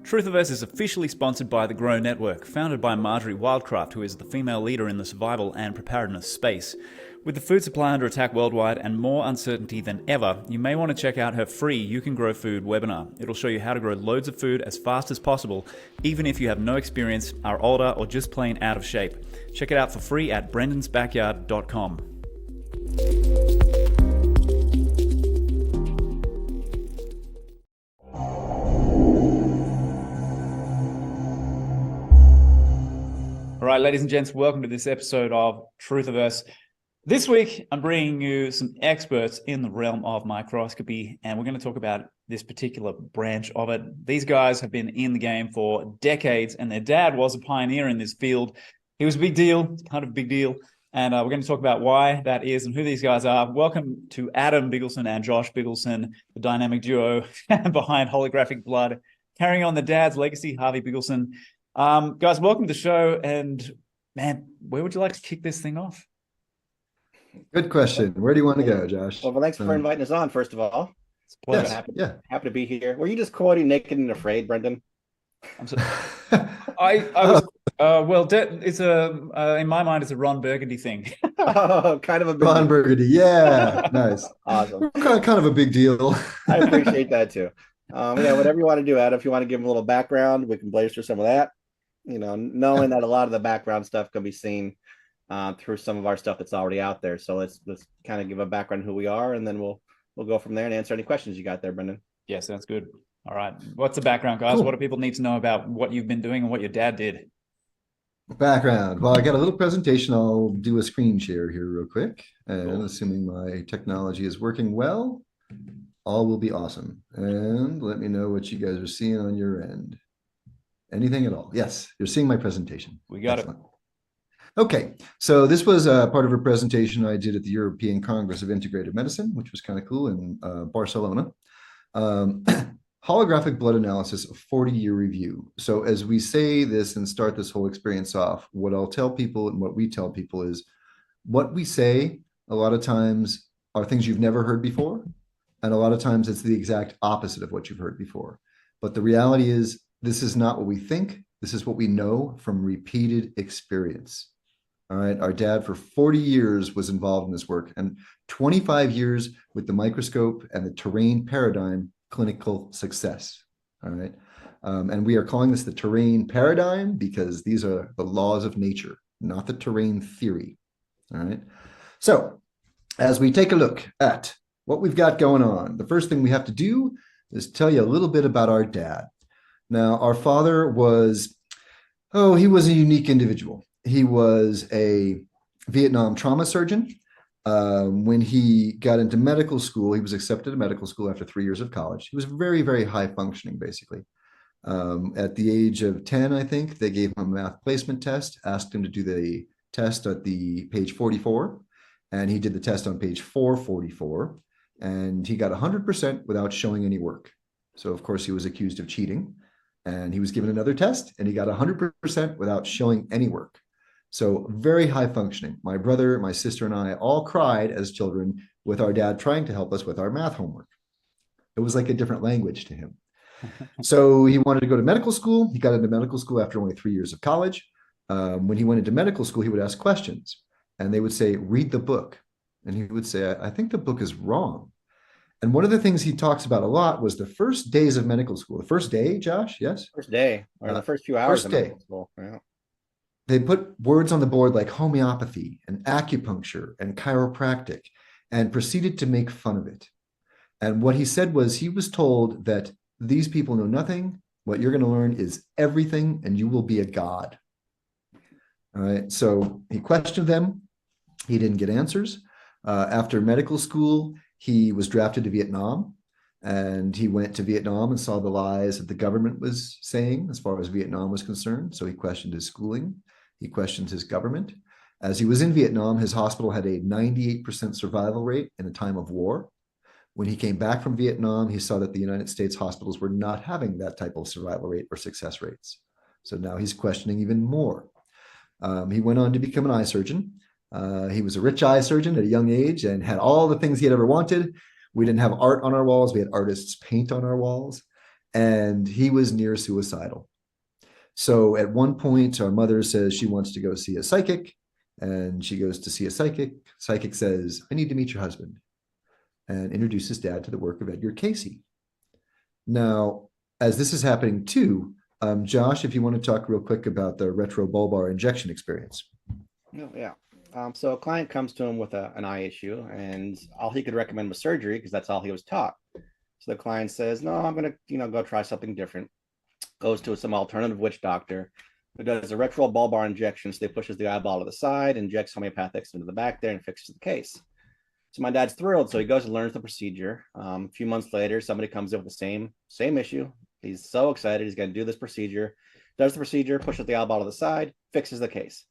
Truthiverse is officially sponsored by the Grow Network, founded by Marjorie Wildcraft, who is the female leader in the survival and preparedness space. With the food supply under attack worldwide and more uncertainty than ever, you may want to check out her free You Can Grow Food webinar. It'll show you how to grow loads of food as fast as possible, even if you have no experience, are older, or just plain out of shape. Check it out for free at brendansbackyard.com. All right, ladies and gents, welcome to this episode of Truthiverse. This week, I'm bringing you some experts in the realm of microscopy, and we're going to talk about this particular branch of it. These guys have been in the game for decades, and their dad was a pioneer in this field. He was a big deal, kind of a big deal, and we're going to talk about why that is and who these guys are. Welcome to Adam Bigelsen and Josh Bigelsen, the dynamic duo behind Holographic Blood, carrying on the dad's legacy, Harvey Bigelsen. Guys, welcome to the show, and man, where would you like to kick this thing off? Good question. Where do you want to go, Josh? Well, thanks for inviting us on, first of all. It's a pleasure. Happy to be here. Were you just quoting Naked and Afraid, Brendan? I'm sorry. I was it's in my mind, it's a Ron Burgundy thing. Oh, kind of a big Ron Burgundy. Yeah, nice. Awesome. Kind of a big deal. I appreciate that too. Whatever you want to do, Adam. If you want to give them a little background, we can blaze through some of that. You know, knowing that a lot of the background stuff can be seen through some of our stuff that's already out there. So let's kind of give a background on who we are, and then we'll go from there and answer any questions you got there, Brendan. Yeah, sounds good. All right. What's the background, guys? Cool. What do people need to know about what you've been doing and what your dad did? Background. Well, I got a little presentation. I'll do a screen share here real quick. And cool. Assuming my technology is working well, all will be awesome. And let me know what you guys are seeing on your end. Anything at all? Yes, you're seeing my presentation. We got Excellent. It. Okay, so this was part of a presentation I did at the European Congress of Integrative Medicine, which was kind of cool in Barcelona. Holographic blood analysis, a 40-year review. So as we say this and start this whole experience off, what I'll tell people and what we tell people is what we say a lot of times are things you've never heard before. And a lot of times it's the exact opposite of what you've heard before. But the reality is this is not what we think. This is what we know from repeated experience. All right. Our dad for 40 years was involved in this work and 25 years with the microscope and the terrain paradigm clinical success. All right. And we are calling this the terrain paradigm because these are the laws of nature, not the terrain theory. All right. So as we take a look at what we've got going on, the first thing we have to do is tell you a little bit about our dad. Now, our father was, he was a unique individual. He was a Vietnam trauma surgeon. When he got into medical school, he was accepted to medical school after 3 years of college. He was very, very high functioning, basically. At the age of 10, I think, they gave him a math placement test, asked him to do the test at the page 44, and he did the test on page 444, and he got 100% without showing any work. So, of course, he was accused of cheating. And he was given another test and he got 100% without showing any work. So very high functioning. My brother, my sister, and I all cried as children with our dad trying to help us with our math homework. It was like a different language to him. So he wanted to go to medical school. He got into medical school after only 3 years of college. When he went into medical school, he would ask questions and they would say, read the book. And he would say, I think the book is wrong. And one of the things he talks about a lot was the first days of medical school. The first day, Josh, yes? First day, or the first few hours of medical school. Yeah. They put words on the board like homeopathy and acupuncture and chiropractic and proceeded to make fun of it. And what he said was he was told that these people know nothing. What you're going to learn is everything and you will be a god. All right. So he questioned them. He didn't get answers. After medical school, he was drafted to Vietnam and he went to Vietnam and saw the lies that the government was saying as far as Vietnam was concerned. So he questioned his schooling. He questioned his government. As he was in Vietnam, his hospital had a 98% survival rate in a time of war. When he came back from Vietnam, he saw that the United States hospitals were not having that type of survival rate or success rates. So now he's questioning even more. He went on to become an eye surgeon. He was a rich eye surgeon at a young age and had all the things he had ever wanted. We didn't have art on our walls. We had artists paint on our walls. and he was near suicidal. So at one point, our mother says she wants to go see a psychic, and she goes to see a psychic. Psychic says, I need to meet your husband, and introduces Dad to the work of Edgar Cayce. Now, as this is happening too, Josh, if you want to talk real quick about the retrobulbar injection experience. Yeah. So a client comes to him with an eye issue, and all he could recommend was surgery because that's all he was taught. So the client says, no, I'm going to, go try something different. Goes to some alternative witch doctor who does a retrobulbar injection. So they pushes the eyeball to the side, injects homeopathics into the back there, and fixes the case. So my dad's thrilled. So he goes and learns the procedure. A few months later, somebody comes in with the same issue. He's so excited. He's going to do this procedure, does the procedure, pushes the eyeball to the side, fixes the case.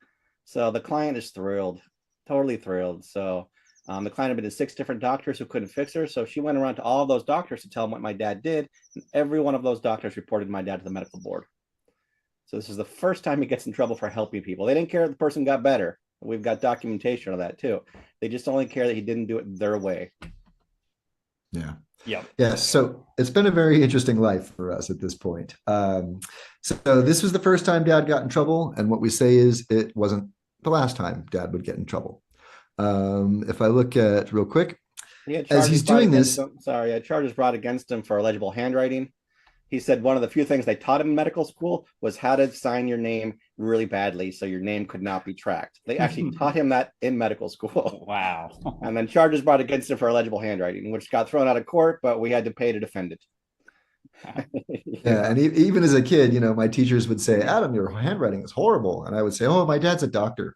So the client is thrilled, totally thrilled. So the client had been to 6 different doctors who couldn't fix her. So she went around to all of those doctors to tell them what my dad did. And every one of those doctors reported my dad to the medical board. So this is the first time he gets in trouble for helping people. They didn't care if the person got better. We've got documentation of that too. They just only care that he didn't do it their way. Yeah. Yeah. So it's been a very interesting life for us at this point. So this was the first time Dad got in trouble. And what we say is it wasn't the last time Dad would get in trouble. If I look at real quick, as he's doing this, charges brought against him for illegible handwriting. He said one of the few things they taught him in medical school was how to sign your name really badly so your name could not be tracked. They actually taught him that in medical school. Wow. And then charges brought against him for illegible handwriting, which got thrown out of court, but we had to pay to defend it. Yeah, and even as a kid, my teachers would say, Adam, your handwriting is horrible. And I would say, oh, my dad's a doctor.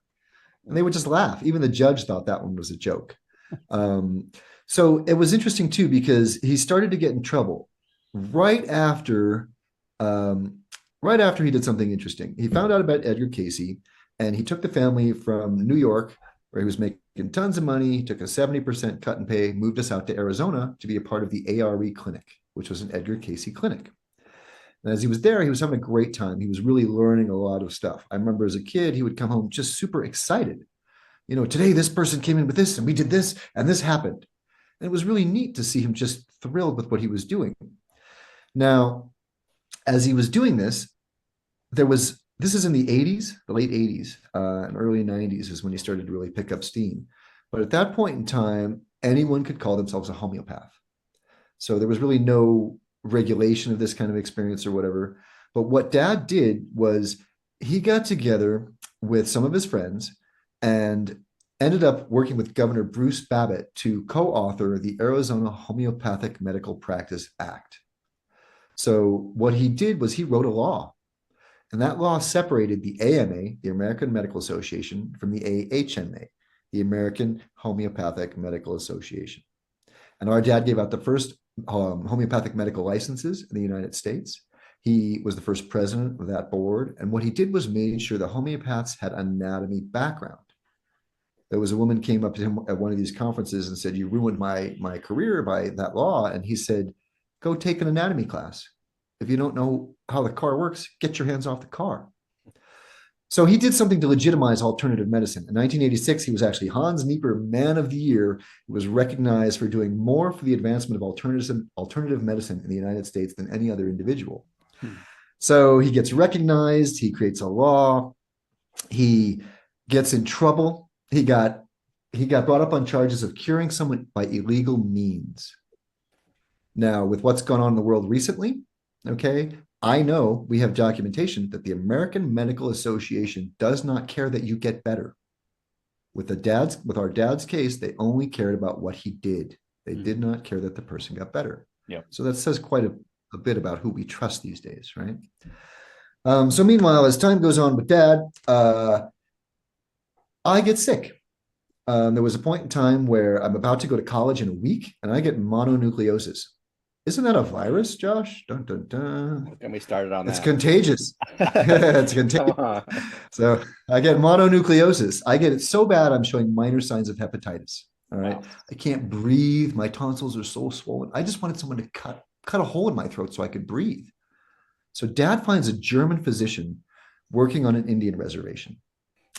And they would just laugh. Even the judge thought that one was a joke. So it was interesting too, because he started to get in trouble right after he did something interesting. He found out about Edgar Cayce, and he took the family from New York, where he was making tons of money, took a 70% cut in pay, moved us out to Arizona to be a part of the ARE clinic, which was an Edgar Cayce clinic. And as he was there, he was having a great time. He was really learning a lot of stuff. I remember as a kid, he would come home just super excited. Today this person came in with this, and we did this, and this happened. And it was really neat to see him just thrilled with what he was doing. Now, as he was doing this, this is in the 80s, the late 80s, and early 90s is when he started to really pick up steam. But at that point in time, anyone could call themselves a homeopath. So there was really no regulation of this kind of experience or whatever. But what Dad did was he got together with some of his friends and ended up working with Governor Bruce Babbitt to co-author the Arizona Homeopathic Medical Practice Act. So what he did was he wrote a law, and that law separated the AMA, the American Medical Association, from the AHMA, the American Homeopathic Medical Association. And our dad gave out the first homeopathic medical licenses in the United States. He was the first president of that board. And what he did was made sure the homeopaths had anatomy background. There was a woman came up to him at one of these conferences and said, you ruined my career by that law. And he said, go take an anatomy class. If you don't know how the car works, get your hands off the car. So he did something to legitimize alternative medicine. In 1986, he was actually Hans Nieper Man of the Year. He was recognized for doing more for the advancement of alternative medicine in the United States than any other individual. So he gets recognized. He creates a law. He gets in trouble. He got brought up on charges of curing someone by illegal means. Now, with what's gone on in the world recently, okay, I know we have documentation that the American Medical Association does not care that you get better. With our dad's case, they only cared about what he did. They did not care that the person got better. Yeah. So that says quite a bit about who we trust these days, right? So meanwhile, as time goes on with Dad, I get sick. There was a point in time where I'm about to go to college in a week, and I get mononucleosis. Isn't that a virus, Josh? Dun, dun, dun. Can we start it on that? It's contagious. It's contagious. So I get mononucleosis. I get it so bad, I'm showing minor signs of hepatitis. All right. Wow. I can't breathe. My tonsils are so swollen. I just wanted someone to cut a hole in my throat so I could breathe. So Dad finds a German physician working on an Indian reservation.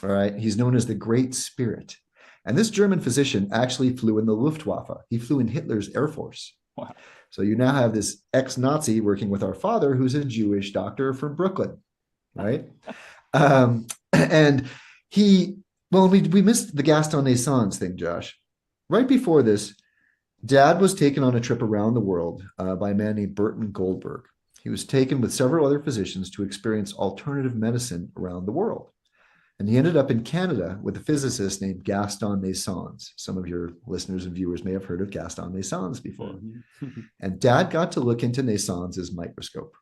All right. He's known as the Great Spirit. And this German physician actually flew in the Luftwaffe. He flew in Hitler's Air Force. Wow. So you now have this ex-Nazi working with our father, who's a Jewish doctor from Brooklyn, right? And we missed the Gaston Naissance thing, Josh. Right before this, Dad was taken on a trip around the world by a man named Burton Goldberg. He was taken with several other physicians to experience alternative medicine around the world. And he ended up in Canada with a physicist named Gaston Naissance. Some of your listeners and viewers may have heard of Gaston Naissance before. Mm-hmm. And Dad got to look into Naissance's microscope.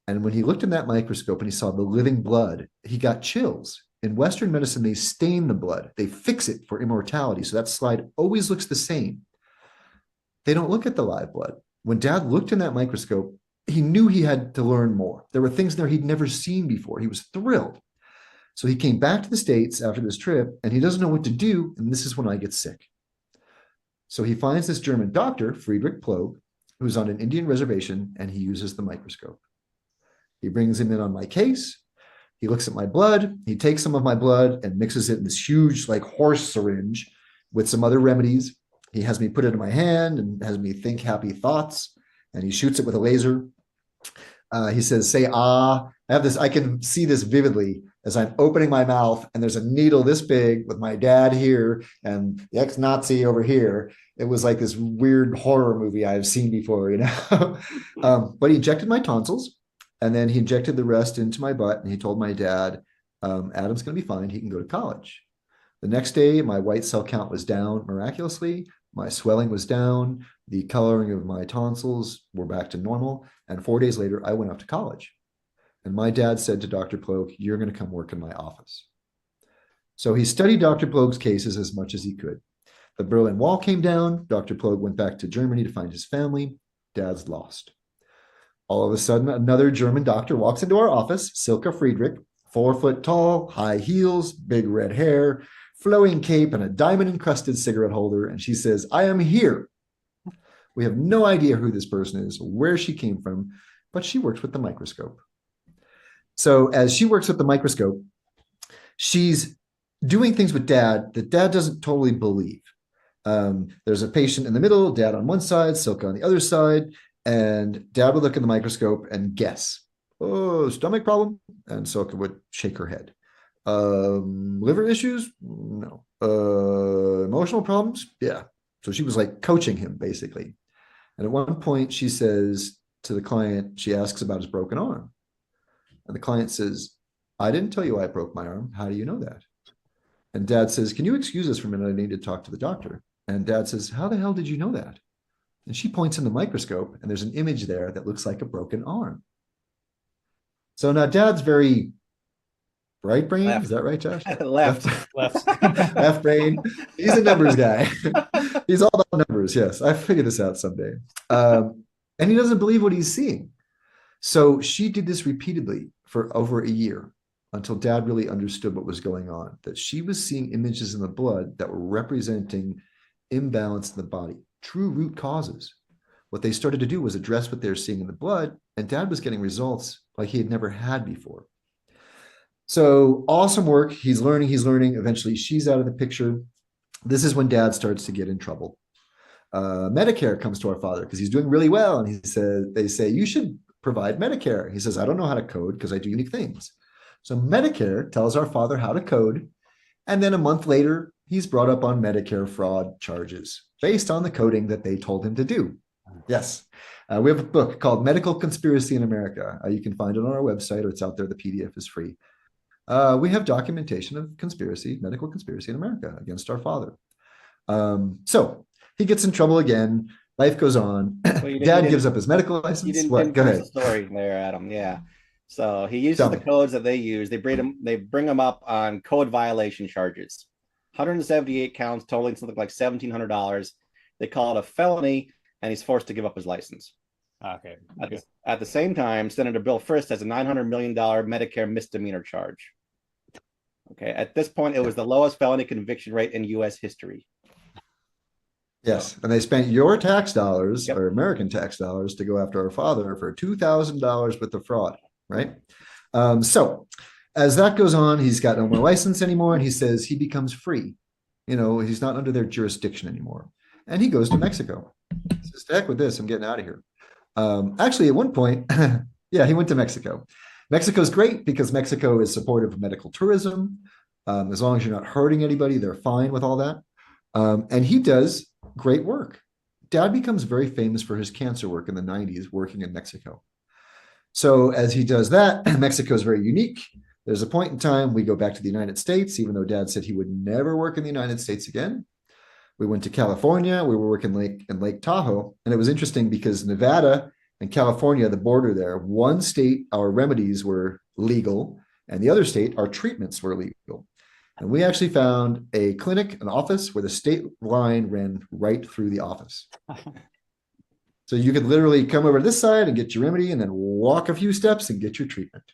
And when he looked in that microscope and he saw the living blood, he got chills. In Western medicine, they stain the blood. They fix it for immortality. So that slide always looks the same. They don't look at the live blood. When Dad looked in that microscope, he knew he had to learn more. There were things there he'd never seen before. He was thrilled. So he came back to the States after this trip, and he doesn't know what to do, and this is when I get sick. So he finds this German doctor, Friedrich Ploeg, who's on an Indian reservation, and he uses the microscope. He brings him in on my case. He looks at my blood. He takes some of my blood and mixes it in this huge, like, horse syringe with some other remedies. He has me put it in my hand and has me think happy thoughts, and he shoots it with a laser. He says, say, ah. I can see this vividly as I'm opening my mouth, and there's a needle this big with my dad here and the ex-Nazi over here. It was like this weird horror movie I've seen before, you know. But he injected my tonsils, and then he injected the rest into my butt, and he told my dad, Adam's going to be fine. He can go to college. The next day, my white cell count was down miraculously. My swelling was down. The coloring of my tonsils were back to normal. And 4 days later, I went off to college. And my dad said to Dr. Ploeg, you're going to come work in my office. So he studied Dr. Ploeg's cases as much as he could. The Berlin Wall came down. Dr. Ploeg went back to Germany to find his family. Dad's lost. All of a sudden, another German doctor walks into our office, Silke Friedrich, 4 foot tall, high heels, big red hair, flowing cape, and a diamond-encrusted cigarette holder. And she says, I am here. We have no idea who this person is, where she came from, but she works with the microscope. So as she works with the microscope, she's doing things with Dad that Dad doesn't totally believe. There's a patient in the middle, Dad on one side, Silke on the other side, and Dad would look in the microscope and guess. Oh, stomach problem? And Silke would shake her head. Liver issues? No. Emotional problems? Yeah. So she was like coaching him, basically. And at one point, she says to the client, she asks about his broken arm. And the client says, I didn't tell you I broke my arm. How do you know that? And Dad says, can you excuse us for a minute? I need to talk to the doctor. And Dad says, how the hell did you know that? And she points in the microscope, and there's an image there that looks like a broken arm. So now Dad's very right brain. Left. Is that right, Josh? Left. Left brain. He's a numbers guy. He's all about numbers. Yes, I figured this out someday. And he doesn't believe what he's seeing. So she did this repeatedly for over a year until Dad really understood what was going on, that she was seeing images in the blood that were representing imbalance in the body, true root causes. What they started to do was address what they're seeing in the blood, and Dad was getting results like he had never had before. So awesome work. He's learning. Eventually, she's out of the picture. This is when Dad starts to get in trouble. Medicare comes to our father because he's doing really well. And they say, you should provide Medicare. He says, I don't know how to code because I do unique things. So Medicare tells our father how to code. And then a month later, he's brought up on Medicare fraud charges based on the coding that they told him to do. Yes. We have a book called Medical Conspiracy in America. You can find it on our website, or it's out there. The PDF is free. We have documentation of medical conspiracy in America against our father. So he gets in trouble again. Life goes on. Well, Dad gives up his medical license. You didn't Go ahead. The story there, Adam. Yeah. So he uses the codes that they use. They bring him up on code violation charges. 178 counts, totaling something like $1,700. They call it a felony, and he's forced to give up his license. Okay. At the same time, Senator Bill Frist has a $900 million Medicare misdemeanor charge. Okay. At this point, it was the lowest felony conviction rate in U.S. history. Yes, and they spent your tax dollars, or American tax dollars, to go after our father for $2,000 with the fraud, right? So as that goes on, he's got no more license anymore, and he says he becomes free. You know, he's not under their jurisdiction anymore. And he goes to Mexico. So to heck with this, I'm getting out of here. Actually, at one point, yeah, he went to Mexico. Mexico's great because Mexico is supportive of medical tourism. As long as you're not hurting anybody, they're fine with all that. And he does great work. Dad becomes very famous for his cancer work in the 90s, working in Mexico. So as he does that, Mexico is very unique. There's a point in time we go back to the United States, even though Dad said he would never work in the United States again. We went to California. We were working in Lake Tahoe. And it was interesting because Nevada and California, the border there, one state, our remedies were legal, and the other state, our treatments were legal. And we actually found a clinic, an office where the state line ran right through the office. So you could literally come over to this side and get your remedy and then walk a few steps and get your treatment.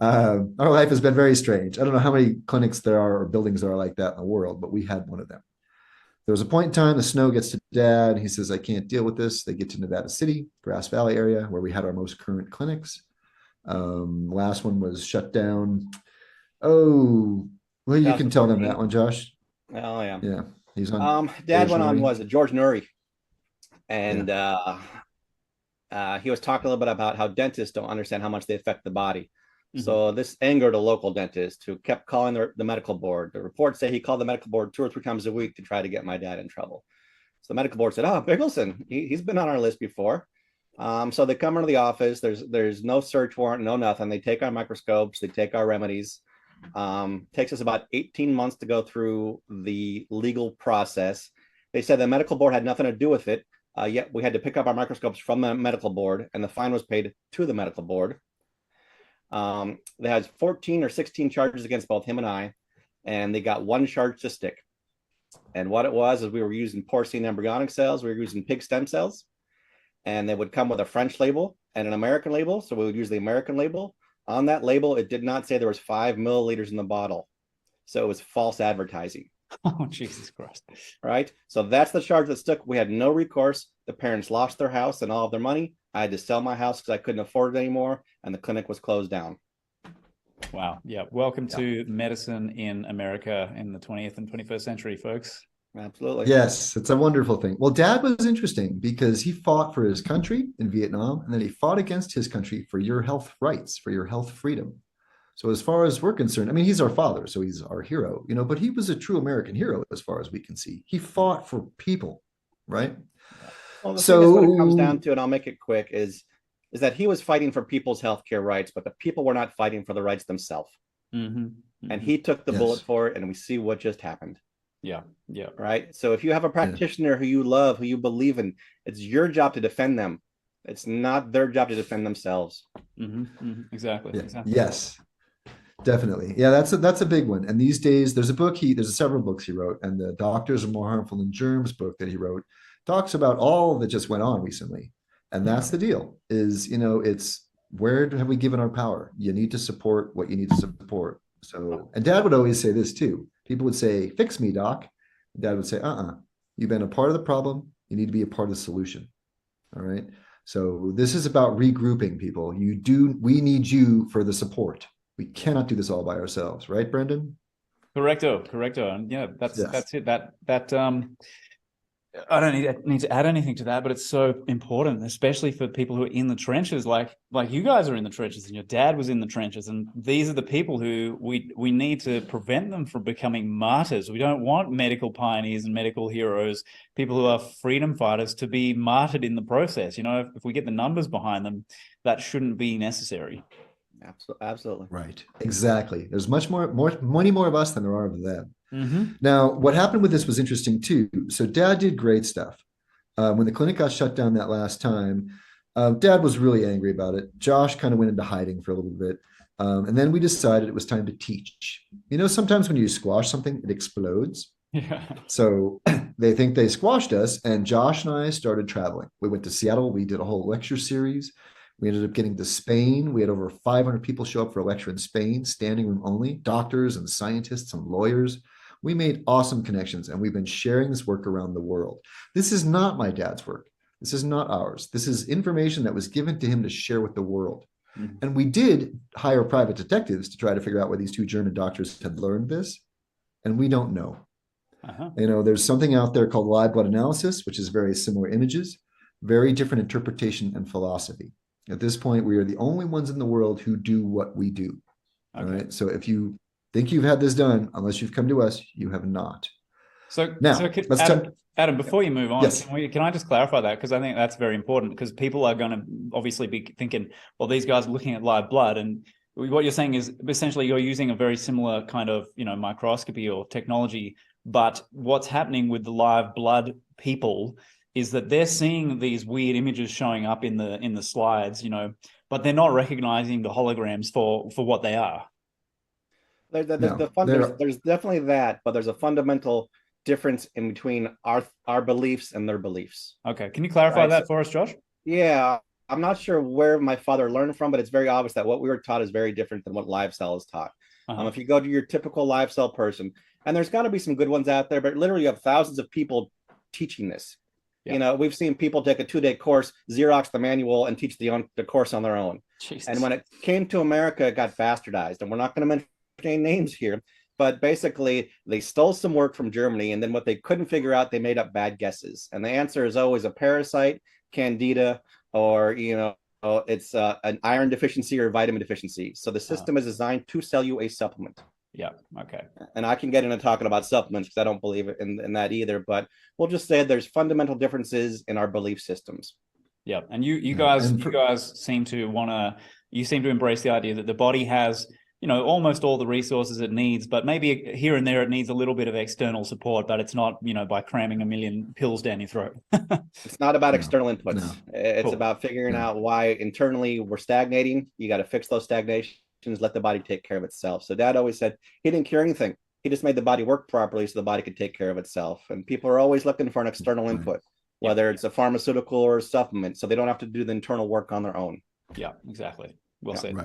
Our life has been very strange. I don't know how many clinics there are or buildings there are like that in the world, but we had one of them. There was a point in time the snow gets to Dad. He says, I can't deal with this. They get to Nevada City, Grass Valley area, where we had our most current clinics. Last one was shut down. Oh, well, you can tell them that one, Josh. Oh, yeah. Yeah. He's on. Dad went on, was it George Nuri? And he was talking a little bit about how dentists don't understand how much they affect the body. Mm-hmm. So this angered a local dentist who kept calling the medical board. The reports say he called the medical board 2 or 3 times a week to try to get my dad in trouble. So the medical board said, oh, Bigelsen, he's been on our list before. So they come into the office. There's no search warrant, no nothing. They take our microscopes. They take our remedies. Takes us about 18 months to go through the legal process. They said the medical board had nothing to do with it. Yet we had to pick up our microscopes from the medical board, and the fine was paid to the medical board. They had 14 or 16 charges against both him and I, and they got 1 charge to stick. And what it was is we were using porcine embryonic cells. We were using pig stem cells, and they would come with a French label and an American label. So we would use the American label. On that label, it did not say there was 5 milliliters in the bottle. So it was false advertising. Oh, Jesus Christ. Right. So that's the charge that stuck. We had no recourse. The parents lost their house and all of their money. I had to sell my house because I couldn't afford it anymore. And the clinic was closed down. Wow. Yeah. Welcome to medicine in America in the 20th and 21st century, folks. Absolutely. Yes, it's a wonderful thing. Well, Dad was interesting because he fought for his country in Vietnam, and then he fought against his country for your health rights, for your health freedom. So as far as we're concerned, I mean, he's our father, so he's our hero, but he was a true American hero as far as we can see. He fought for people, right? Well, so what it comes down to, and I'll make it quick, is that he was fighting for people's healthcare rights, but the people were not fighting for the rights themselves. Mm-hmm. Mm-hmm. And he took the bullet for it, and we see what just happened. Yeah. Yeah. Right. So if you have a practitioner who you love, who you believe in, it's your job to defend them. It's not their job to defend themselves. Mm-hmm. Mm-hmm. Exactly. Yeah. Exactly. Yes. Definitely. Yeah, that's a big one. And these days there's several books he wrote, and the Doctors Are More Harmful Than Germs book that he wrote talks about all that just went on recently. And that's the deal is, it's where have we given our power? You need to support what you need to support. So, and Dad would always say this too. People would say, fix me, doc. And Dad would say, you've been a part of the problem. You need to be a part of the solution. All right. So this is about regrouping people. We need you for the support. We cannot do this all by ourselves, right, Brendan? Correcto. And yeah, that's it. I don't need to add anything to that, but it's so important, especially for people who are in the trenches, like you guys are in the trenches, and your dad was in the trenches, and these are the people who we need to prevent them from becoming martyrs. We don't want medical pioneers and medical heroes, people who are freedom fighters, to be martyred in the process. If we get the numbers behind them, that shouldn't be necessary. Absolutely. Right. Exactly. There's many more of us than there are of them. Mm-hmm. Now, what happened with this was interesting too. So Dad did great stuff. When the clinic got shut down that last time, Dad was really angry about it. Josh kind of went into hiding for a little bit. And then we decided it was time to teach. Sometimes when you squash something, it explodes. Yeah. So they think they squashed us, and Josh and I started traveling. We went to Seattle. We did a whole lecture series. We ended up getting to Spain. We had over 500 people show up for a lecture in Spain, standing room only, doctors and scientists and lawyers. We made awesome connections, and we've been sharing this work around the world. This is not my dad's work. This is not ours. This is information that was given to him to share with the world. Mm-hmm. And we did hire private detectives to try to figure out where these 2 German doctors had learned this, and we don't know. There's something out there called live blood analysis, which is very similar images, very different interpretation and philosophy. At this point, we are the only ones in the world who do what we do. All right. So if you think you've had this done, unless you've come to us, you have not. So now, Adam, before you move on, yes. can I just clarify that? Because I think that's very important, because people are going to obviously be thinking, well, these guys are looking at live blood, and what you're saying is essentially you're using a very similar kind of, microscopy or technology, but what's happening with the live blood people is that they're seeing these weird images showing up in the slides, but they're not recognizing the holograms for what they are. There's definitely that, but there's a fundamental difference in between our beliefs and their beliefs. Okay, can you clarify that for us, Josh? Yeah, I'm not sure where my father learned from, but it's very obvious that what we were taught is very different than what live cell is taught. If you go to your typical live cell person, and there's got to be some good ones out there, but literally you have thousands of people teaching this. Yeah. We've seen people take a 2-day course, Xerox the manual, and teach the course on their own. Jesus. And when it came to America, it got bastardized. And we're not going to mention names here, but basically they stole some work from Germany, and then what they couldn't figure out, they made up bad guesses. And the answer is always a parasite, candida, or it's an iron deficiency or vitamin deficiency. So the system is designed to sell you a supplement. Yeah. Okay. And I can get into talking about supplements because I don't believe in that either. But we'll just say there's fundamental differences in our belief systems. Yeah. And you guys seem to embrace the idea that the body has, almost all the resources it needs, but maybe here and there it needs a little bit of external support, but it's not, by cramming a million pills down your throat. It's not about external inputs. It's about figuring out why internally we're stagnating. You got to fix those stagnations, let the body take care of itself. So Dad always said he didn't cure anything. He just made the body work properly so the body could take care of itself. And people are always looking for an external input, whether it's a pharmaceutical or a supplement, so they don't have to do the internal work on their own. Yeah, exactly. Well said.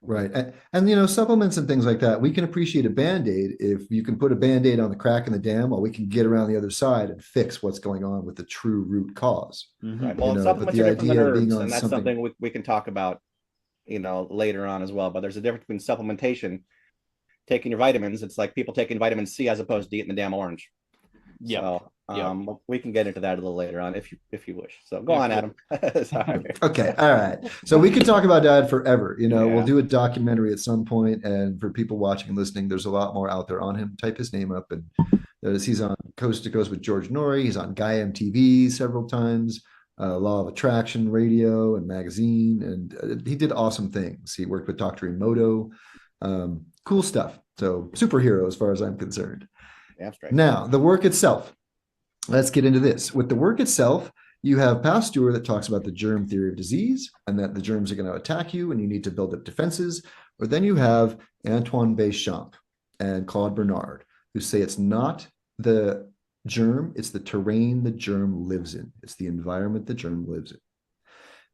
Right. And supplements and things like that, we can appreciate a Band-Aid if you can put a Band-Aid on the crack in the dam, while we can get around the other side and fix what's going on with the true root cause. Right. Well, supplements are different than herbs, and that's something we can talk about later on as well. But there's a difference between supplementation, taking your vitamins. It's like people taking vitamin C as opposed to eating the damn orange. Yeah. So we can get into that a little later on if you wish. So go on, Adam. Okay. All right. So we could talk about Dad forever. We'll do a documentary at some point, and for people watching and listening, there's a lot more out there on him. Type his name up, and he's on Coast to Coast with George Norrie. He's on Guy MTV several times. Law of Attraction radio and magazine, and he did awesome things. He worked with Dr. Emoto. Cool stuff. So superhero as far as I'm concerned. Abstract. Now, the work itself. Let's get into this. With the work itself, you have Pasteur that talks about the germ theory of disease, and that the germs are going to attack you and you need to build up defenses. Or then you have Antoine Béchamp and Claude Bernard, who say it's not the germ, it's the terrain the germ lives in. It's the environment the germ lives in.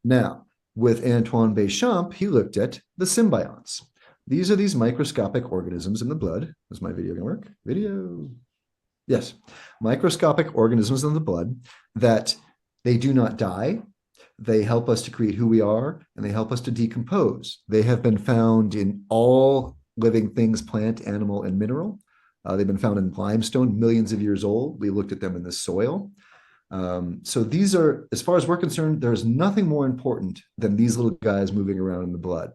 Now, with Antoine Béchamp, he looked at the symbionts. These are these microscopic organisms in the blood. Is my video going to work? Video. Yes. Microscopic organisms in the blood that they do not die. They help us to create who we are, and they help us to decompose. They have been found in all living things, plant, animal, and mineral. They've been found in limestone, millions of years old. We looked at them in the soil. So these are, as far as we're concerned, there's nothing more important than these little guys moving around in the blood.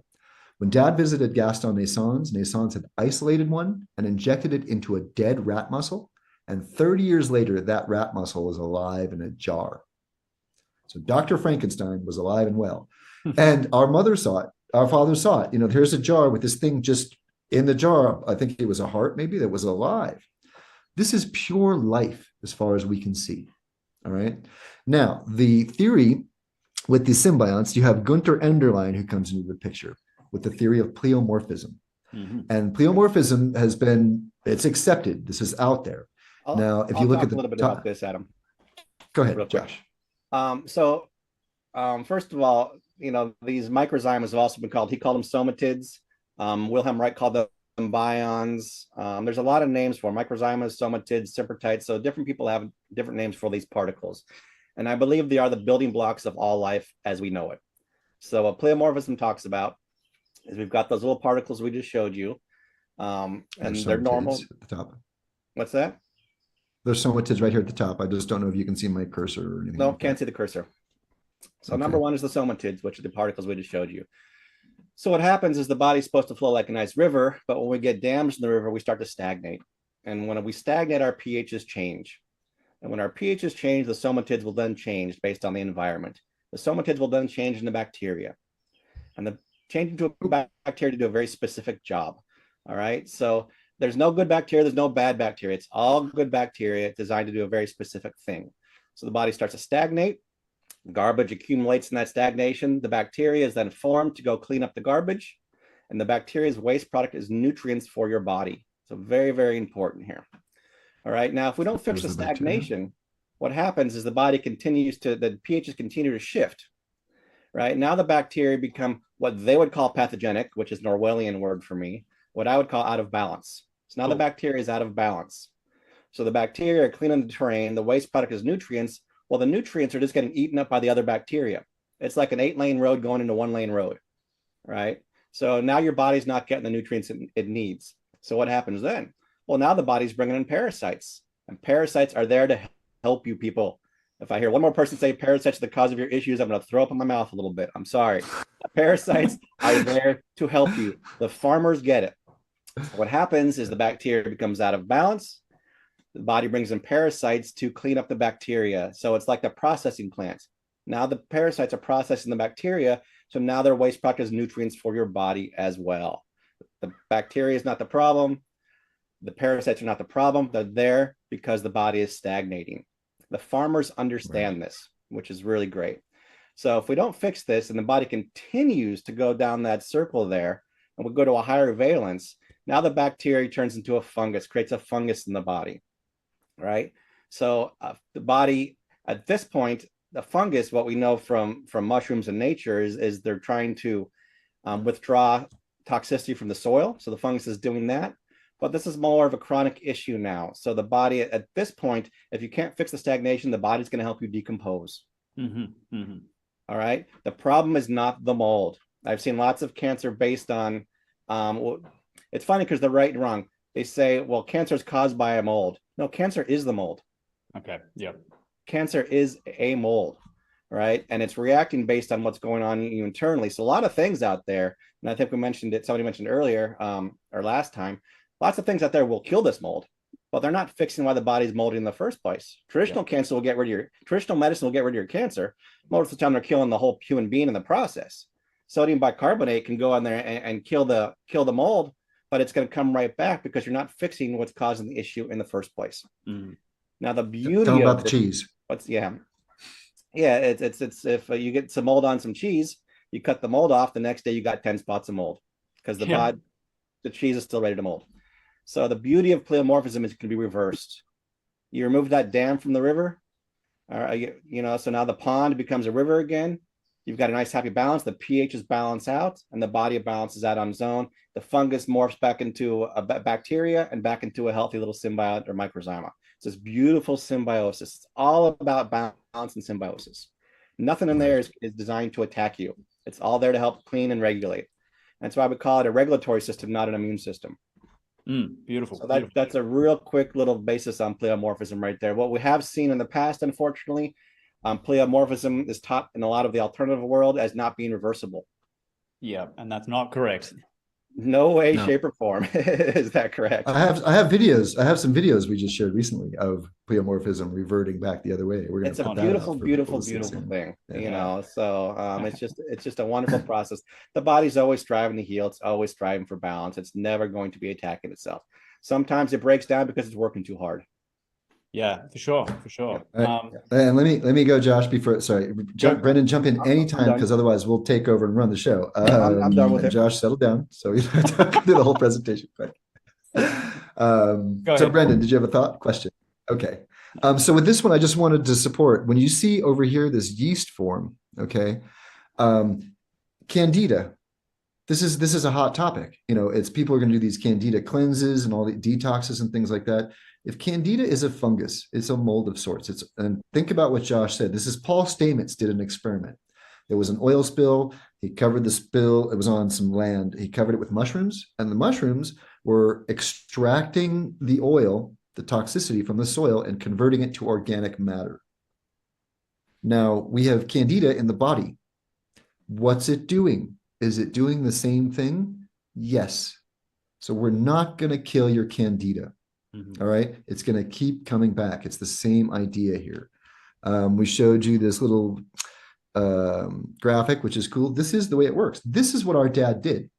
When Dad visited Gaston Naissons, Naissons had isolated one and injected it into a dead rat muscle. And 30 years later, that rat muscle was alive in a jar. So Dr. Frankenstein was alive and well. And our mother saw it. Our father saw it. Here's a jar with this thing just in the jar. I think it was a heart, maybe, that was alive. This is pure life as far as we can see. All right. Now, the theory with the symbionts, you have Gunther Enderlein who comes into the picture with the theory of pleomorphism. And pleomorphism it's accepted. This is out there. Now, if you look at a little bit about this, Adam. Go ahead, Josh. First of all, these microzymes have also been called, he called them somatids. Wilhelm Reich called them bions. There's a lot of names for microzymas, somatids, sympatites. So different people have different names for these particles. And I believe they are the building blocks of all life as we know it. So what pleomorphism talks about is we've got those little particles we just showed you. And they're normal. At the top. What's that? There's somatids right here at the top. I just don't know if you can see my cursor or anything. No, like can't that. see the cursor. So Okay. number one is the somatids, which are the particles we just showed you. So what happens is the body's supposed to flow like a nice river, but when we get damage in the river, we start to stagnate. And when we stagnate, our pHs change. And when our pHs change, the somatids will then change based on the environment. The somatids will then change into bacteria. And the change into a bacteria to do a very specific job. All right. So there's no good bacteria, there's no bad bacteria. It's all good bacteria designed to do a very specific thing. So the body starts to stagnate. Garbage accumulates in that stagnation. The bacteria is then formed to go clean up the garbage. And the bacteria's waste product is nutrients for your body. So very, very important here. All right. Now, if we don't fix the stagnation, what happens is the body the pHs continue to shift. Right. Now the bacteria become what they would call pathogenic, which is an Orwellian word for me, what I would call out of balance. So now the bacteria is out of balance. So the bacteria are cleaning the terrain. The waste product is nutrients. Well, the nutrients are just getting eaten up by the other bacteria. It's like an 8-lane road going into 1-lane road, right? So now your body's not getting the nutrients it needs. So what happens then? Well, now the body's bringing in parasites, and parasites are there to help you people. If I hear one more person say parasites are the cause of your issues, I'm going to throw up in my mouth a little bit. I'm sorry. Parasites are there to help you. The farmers get it. What happens is the bacteria becomes out of balance. The body brings in parasites to clean up the bacteria. So it's like the processing plant. Now the parasites are processing the bacteria. So now their waste product is nutrients for your body as well. The bacteria is not the problem. The parasites are not the problem. They're there because the body is stagnating. The farmers understand this, which is really great. So if we don't fix this and the body continues to go down that circle there, and we go to a higher valence, now the bacteria turns into a fungus, creates a fungus in the body. Right. So the body at this point, the fungus, what we know from mushrooms in nature is they're trying to withdraw toxicity from the soil. So the fungus is doing that. But this is more of a chronic issue now. So the body at this point, if you can't fix the stagnation, the body's going to help you decompose. Mm-hmm. Mm-hmm. All right. The problem is not the mold. I've seen lots of cancer based on it's funny because they're right and wrong. They say, well, cancer is caused by a mold. No, cancer is the mold. Okay. Yep. Cancer is a mold, right? And it's reacting based on what's going on in you internally. So a lot of things out there, and I think we mentioned it, somebody mentioned earlier or last time, lots of things out there will kill this mold, but they're not fixing why the body's moldy in the first place. Traditional cancer will get rid of traditional medicine will get rid of your cancer. Most of the time they're killing the whole human being in the process. Sodium bicarbonate can go in there and kill the mold, but it's going to come right back because you're not fixing what's causing the issue in the first place. Mm. Now the beauty Tell about the cheese. It's if you get some mold on some cheese, you cut the mold off, the next day you got 10 spots of mold because the cheese is still ready to mold. So the beauty of pleomorphism is it can be reversed. You remove that dam from the river, so now the pond becomes a river again. You've got a nice happy balance. The pH is balanced out and the body balances out on its own. The fungus morphs back into a bacteria and back into a healthy little symbiote or microzyma. It's this beautiful symbiosis. It's all about balance and symbiosis. Nothing in there is designed to attack you. It's all there to help clean and regulate. That's why we call it a regulatory system, not an immune system. Beautiful. So that's a real quick little basis on pleomorphism right there. What we have seen in the past, unfortunately, pleomorphism is taught in a lot of the alternative world as not being reversible. Yeah, and that's not correct. No way, shape, or form. Is that correct? I have videos. I have some videos we just shared recently of pleomorphism reverting back the other way. It's a beautiful, beautiful, beautiful thing. Yeah. So it's just a wonderful process. The body's always striving to heal. It's always striving for balance. It's never going to be attacking itself. Sometimes it breaks down because it's working too hard. Yeah, for sure. And let me go, Josh. Brendan, jump in anytime because otherwise we'll take over and run the show. I'm done with it. Josh, settle down. So you don't have to do the whole presentation. So Brendan, did you have a thought? Question? Okay. So with this one, I just wanted to support when you see over here this yeast form. Okay, Candida. This is a hot topic. It's people are going to do these Candida cleanses and all the detoxes and things like that. If Candida is a fungus, it's a mold of sorts. And think about what Josh said. This is Paul Stamets did an experiment. There was an oil spill. He covered the spill. It was on some land. He covered it with mushrooms, and the mushrooms were extracting the oil the toxicity from the soil and converting it to organic matter. Now, we have candida in the body. What's it doing? Is it doing the same thing? Yes. So we're not going to kill your candida. All right. It's going to keep coming back. It's the same idea here. We showed you this little graphic, which is cool. This is the way it works. This is what our dad did.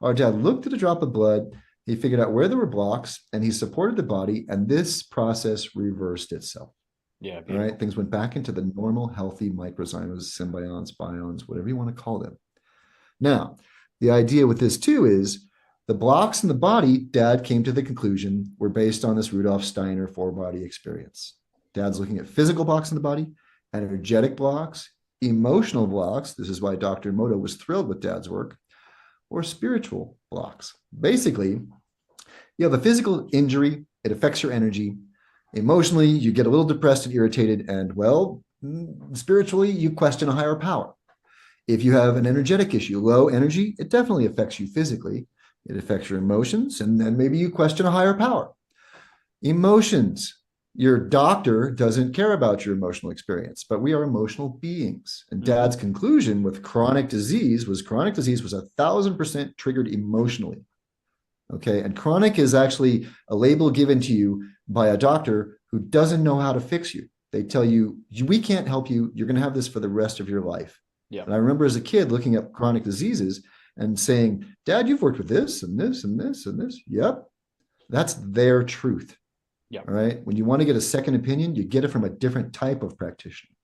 Our dad looked at a drop of blood. He figured out where there were blocks and he supported the body. And this process reversed itself. Yeah. All right. Things went back into the normal, healthy microzymas, symbionts, bions, whatever you want to call them. Now, the idea with this too is the blocks in the body, Dad came to the conclusion, were based on this Rudolf Steiner four-body experience. Dad's looking at physical blocks in the body, energetic blocks, emotional blocks. This is why Dr. Emoto was thrilled with Dad's work, or spiritual blocks. Basically, you have a physical injury. It affects your energy. Emotionally, you get a little depressed and irritated, and well, spiritually, you question a higher power. If you have an energetic issue, low energy, it definitely affects you physically. It affects your emotions, and then maybe you question a higher power. Emotions. Your doctor doesn't care about your emotional experience, but we are emotional beings. And Dad's conclusion with chronic disease was 1,000% triggered emotionally. Okay, and chronic is actually a label given to you by a doctor who doesn't know how to fix you. They tell you, we can't help you. You're going to have this for the rest of your life. Yeah. And I remember as a kid looking up chronic diseases and saying, Dad, you've worked with this and this and this and this. Yep. That's their truth. Yeah. All right. When you want to get a second opinion, you get it from a different type of practitioner.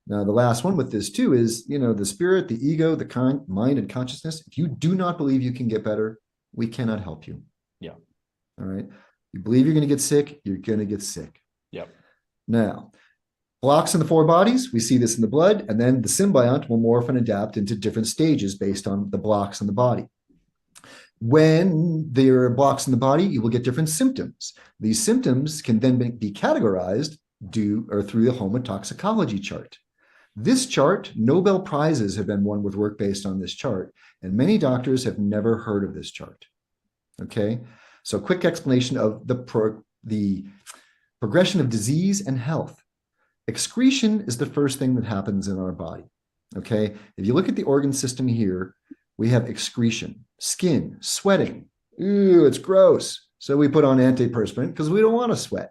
Now, the last one with this too is, the spirit, the ego, the mind and consciousness. If you do not believe you can get better, we cannot help you. Yeah. All right. You believe you're going to get sick, you're going to get sick. Yeah. Now, blocks in the four bodies, we see this in the blood, and then the symbiont will morph and adapt into different stages based on the blocks in the body. When there are blocks in the body, you will get different symptoms. These symptoms can then be categorized through the homotoxicology chart. This chart, Nobel Prizes have been won with work based on this chart, and many doctors have never heard of this chart. Okay, so quick explanation of the progression of disease and health. Excretion is the first thing that happens in our body. Okay, if you look at the organ system here, we have excretion, skin, sweating. Ooh, it's gross. So we put on antiperspirant because we don't want to sweat.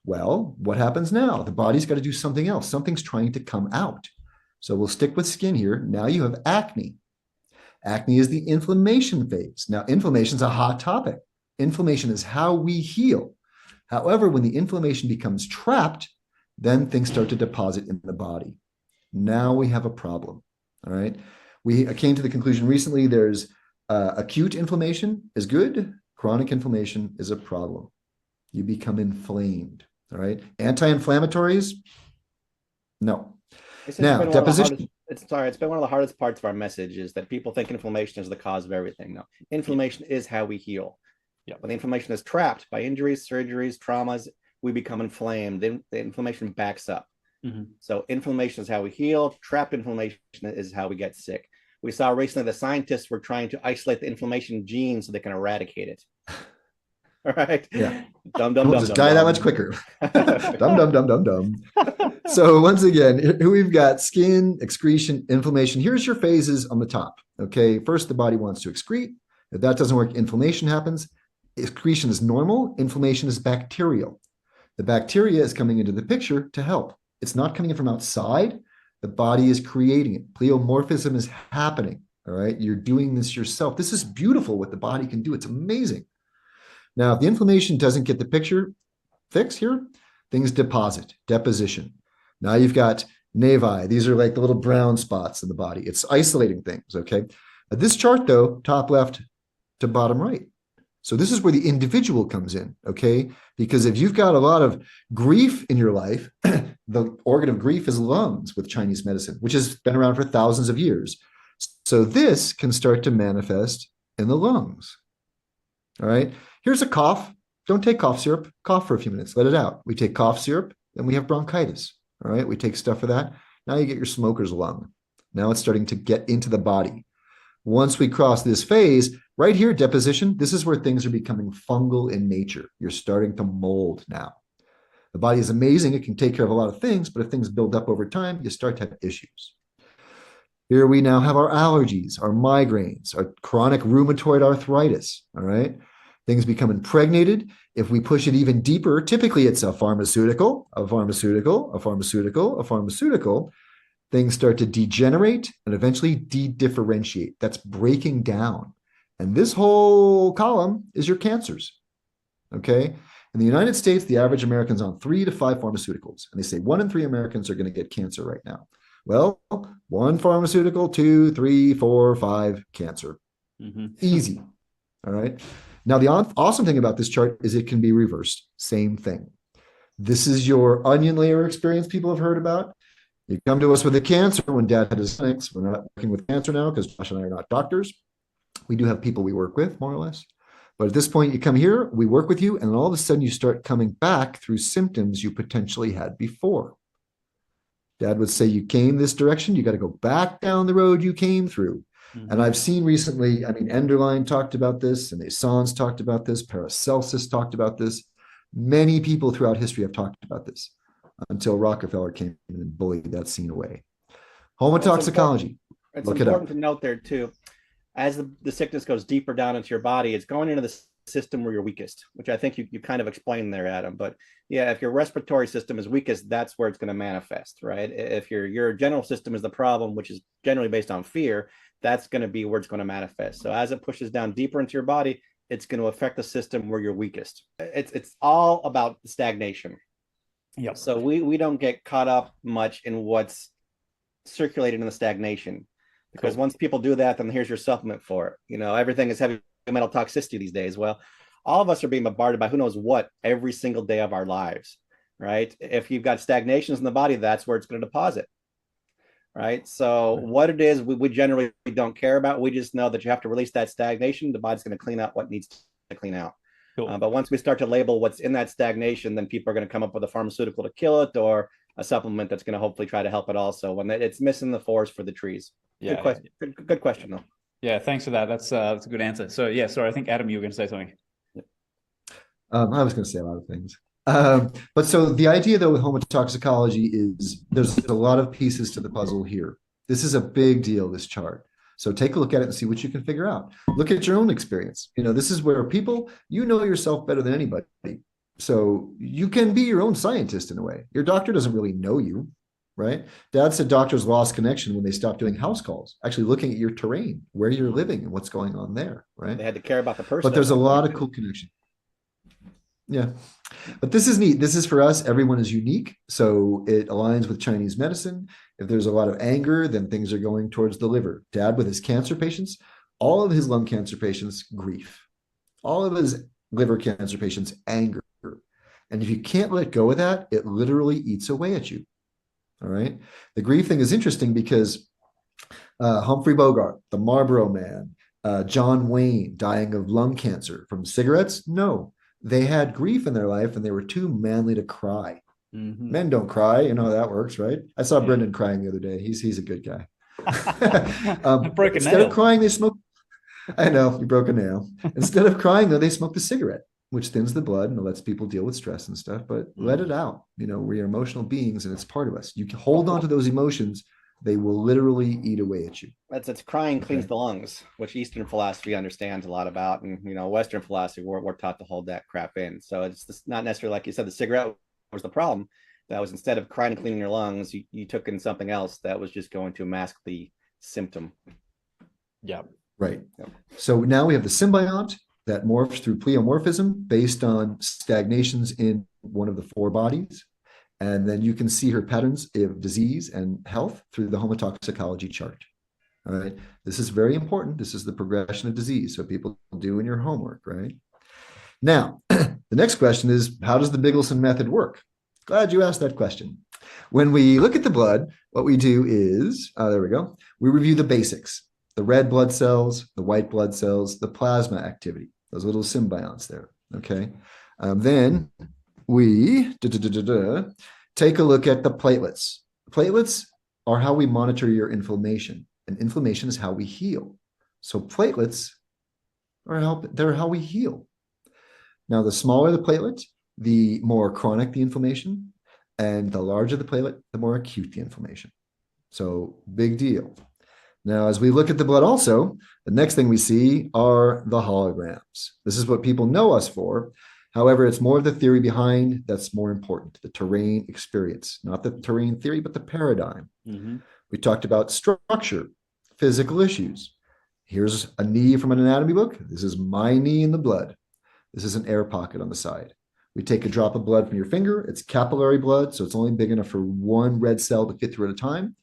Well, what happens now? The body's got to do something else. Something's trying to come out. So we'll stick with skin here. Now you have acne. Acne is the inflammation phase. Now, inflammation is a hot topic. Inflammation is how we heal. However, when the inflammation becomes trapped, then things start to deposit in the body. Now we have a problem. All right. I came to the conclusion recently there's acute inflammation is good. Chronic inflammation is a problem. You become inflamed. All right. Anti-inflammatories? No. Now, deposition. It's been one of the hardest parts of our message is that people think inflammation is the cause of everything. No, inflammation is how we heal. Yeah. When the inflammation is trapped by injuries, surgeries, traumas, we become inflamed. Then the inflammation backs up. So inflammation is how we heal. Trapped inflammation is how we get sick. We saw recently the scientists were trying to isolate the inflammation gene so they can eradicate it. All right. Yeah. We'll just die that much quicker. Dum. So once again, here we've got skin, excretion, inflammation. Here's your phases on the top. Okay. First, the body wants to excrete. If that doesn't work, inflammation happens. Excretion is normal. Inflammation is bacterial. The bacteria is coming into the picture to help. It's not coming in from outside. The body is creating it. Pleomorphism is happening. All right. You're doing this yourself. This is beautiful what the body can do. It's amazing. Now, if the inflammation doesn't get the picture fixed here, things deposition. Now you've got nevi. These are like the little brown spots in the body. It's isolating things, okay? This chart, though, top left to bottom right. So this is where the individual comes in, okay? Because if you've got a lot of grief in your life, the organ of grief is lungs with Chinese medicine, which has been around for thousands of years. So this can start to manifest in the lungs, all right? Here's a cough. Don't take cough syrup. Cough for a few minutes. Let it out. We take cough syrup, then we have bronchitis. All right. We take stuff for that. Now you get your smoker's lung. Now it's starting to get into the body. Once we cross this phase, Right here, deposition, this is where things are becoming fungal in nature. You're starting to mold now. The body is amazing. It can take care of a lot of things, but if things build up over time, you start to have issues. Here we now have our allergies, our migraines, our chronic rheumatoid arthritis, all right? Things become impregnated. If we push it even deeper, typically it's a pharmaceutical, a pharmaceutical, a pharmaceutical, a pharmaceutical. Things start to degenerate and eventually de-differentiate. That's breaking down. And this whole column is your cancers, okay? In the United States, the average American's on 3 to 5 pharmaceuticals, and they say 1 in 3 Americans are going to get cancer right now. Well, 1 pharmaceutical, 2, 3, 4, 5, cancer. Easy, all right? Now, the awesome thing about this chart is it can be reversed. Same thing. This is your onion layer experience people have heard about. You come to us with a cancer when Dad had his clinics. We're not working with cancer now because Josh and I are not doctors. We do have people we work with, more or less. But at this point, you come here, we work with you, and all of a sudden you start coming back through symptoms you potentially had before. Dad would say you came this direction, you got to go back down the road you came through. And I've seen recently, I mean, Enderlein talked about this, and Sans talked about this, Paracelsus talked about this. Many people throughout history have talked about this until Rockefeller came in and bullied that scene away. Homotoxicology. It's Look it important up. to note there too, as the sickness goes deeper down into your body, it's going into the system where you're weakest, which I think you kind of explained there, Adam. But yeah, if your respiratory system is weakest, that's where it's going to manifest, right? If your general system is the problem, which is generally based on fear, that's going to be where it's going to manifest. So as it pushes down deeper into your body, it's going to affect the system where you're weakest. It's all about stagnation. Yep. So we don't get caught up much in what's circulated in the stagnation, because once people do that, then here's your supplement for it. You know, everything is heavy metal toxicity these days. Well, all of us are being bombarded by who knows what every single day of our lives, right? If you've got stagnations in the body, that's where it's going to deposit, right? So what it is, we generally don't care about. We just know that you have to release that stagnation. The body's going to clean out what needs to clean out. Cool. But once we start to label what's in that stagnation, then people are going to come up with a pharmaceutical to kill it, or a supplement that's going to hopefully try to help it also when it's missing the forest for the trees. Yeah. Good question. Good question though. Yeah, thanks for that. That's a good answer. So yeah, sorry, I think Adam, you were going to say something. I was going to say a lot of things. But so the idea though with homotoxicology is there's a lot of pieces to the puzzle here. This is a big deal, this chart. So take a look at it and see what you can figure out. Look at your own experience. You know, this is where people, you know yourself better than anybody. So you can be your own scientist in a way. Your doctor doesn't really know you, right? Dad said doctors lost connection when they stopped doing house calls, actually looking at your terrain, where you're living and what's going on there, right? They had to care about the person. But there's a lot of cool connection. Yeah. But this is neat. This is for us. Everyone is unique. So it aligns with Chinese medicine. If there's a lot of anger, then things are going towards the liver. Dad with his cancer patients, all of his lung cancer patients, grief. All of his liver cancer patients, anger. And if you can't let go of that, it literally eats away at you. All right. The grief thing is interesting because Humphrey Bogart, the Marlboro Man, John Wayne dying of lung cancer from cigarettes. No, they had grief in their life and they were too manly to cry. Men don't cry. You know how that works, right? I saw Brendan crying the other day. He's a good guy. Instead of crying, they smoke. I know, you broke a nail. Instead of crying, though, they smoke the cigarette, which thins the blood and lets people deal with stress and stuff, but let it out. You know, we're emotional beings and it's part of us. You can hold on to those emotions. They will literally eat away at you. It's crying cleans the lungs, which Eastern philosophy understands a lot about. And, you know, Western philosophy, we're taught to hold that crap in. So it's not necessarily, like you said, the cigarette was the problem. That was, instead of crying and cleaning your lungs, you took in something else that was just going to mask the symptom. Yeah. Right. Yep. So now we have the symbiont that morphs through pleomorphism based on stagnations in one of the 4 bodies. And then you can see her patterns of disease and health through the homotoxicology chart. All right. This is very important. This is the progression of disease. So people do in your homework, right? Now, the next question is, how does the Bigelsen method work? Glad you asked that question. When we look at the blood, what we do is, there we go. We review the basics, the red blood cells, the white blood cells, the plasma activity, those little symbionts there, okay? Then we take a look at the platelets. Platelets are how we monitor your inflammation, and inflammation is how we heal. So platelets they're how we heal. Now, the smaller the platelet, the more chronic the inflammation, and the larger the platelet, the more acute the inflammation. So big deal. Now, as we look at the blood also, the next thing we see are the holograms. This is what people know us for. However, it's more of the theory behind that's more important, the terrain experience, not the terrain theory, but the paradigm. Mm-hmm. We talked about structure, physical issues. Here's a knee from an anatomy book. This is my knee in the blood. This is an air pocket on the side. We take a drop of blood from your finger. It's capillary blood, so it's only big enough for one red cell to fit through at a time.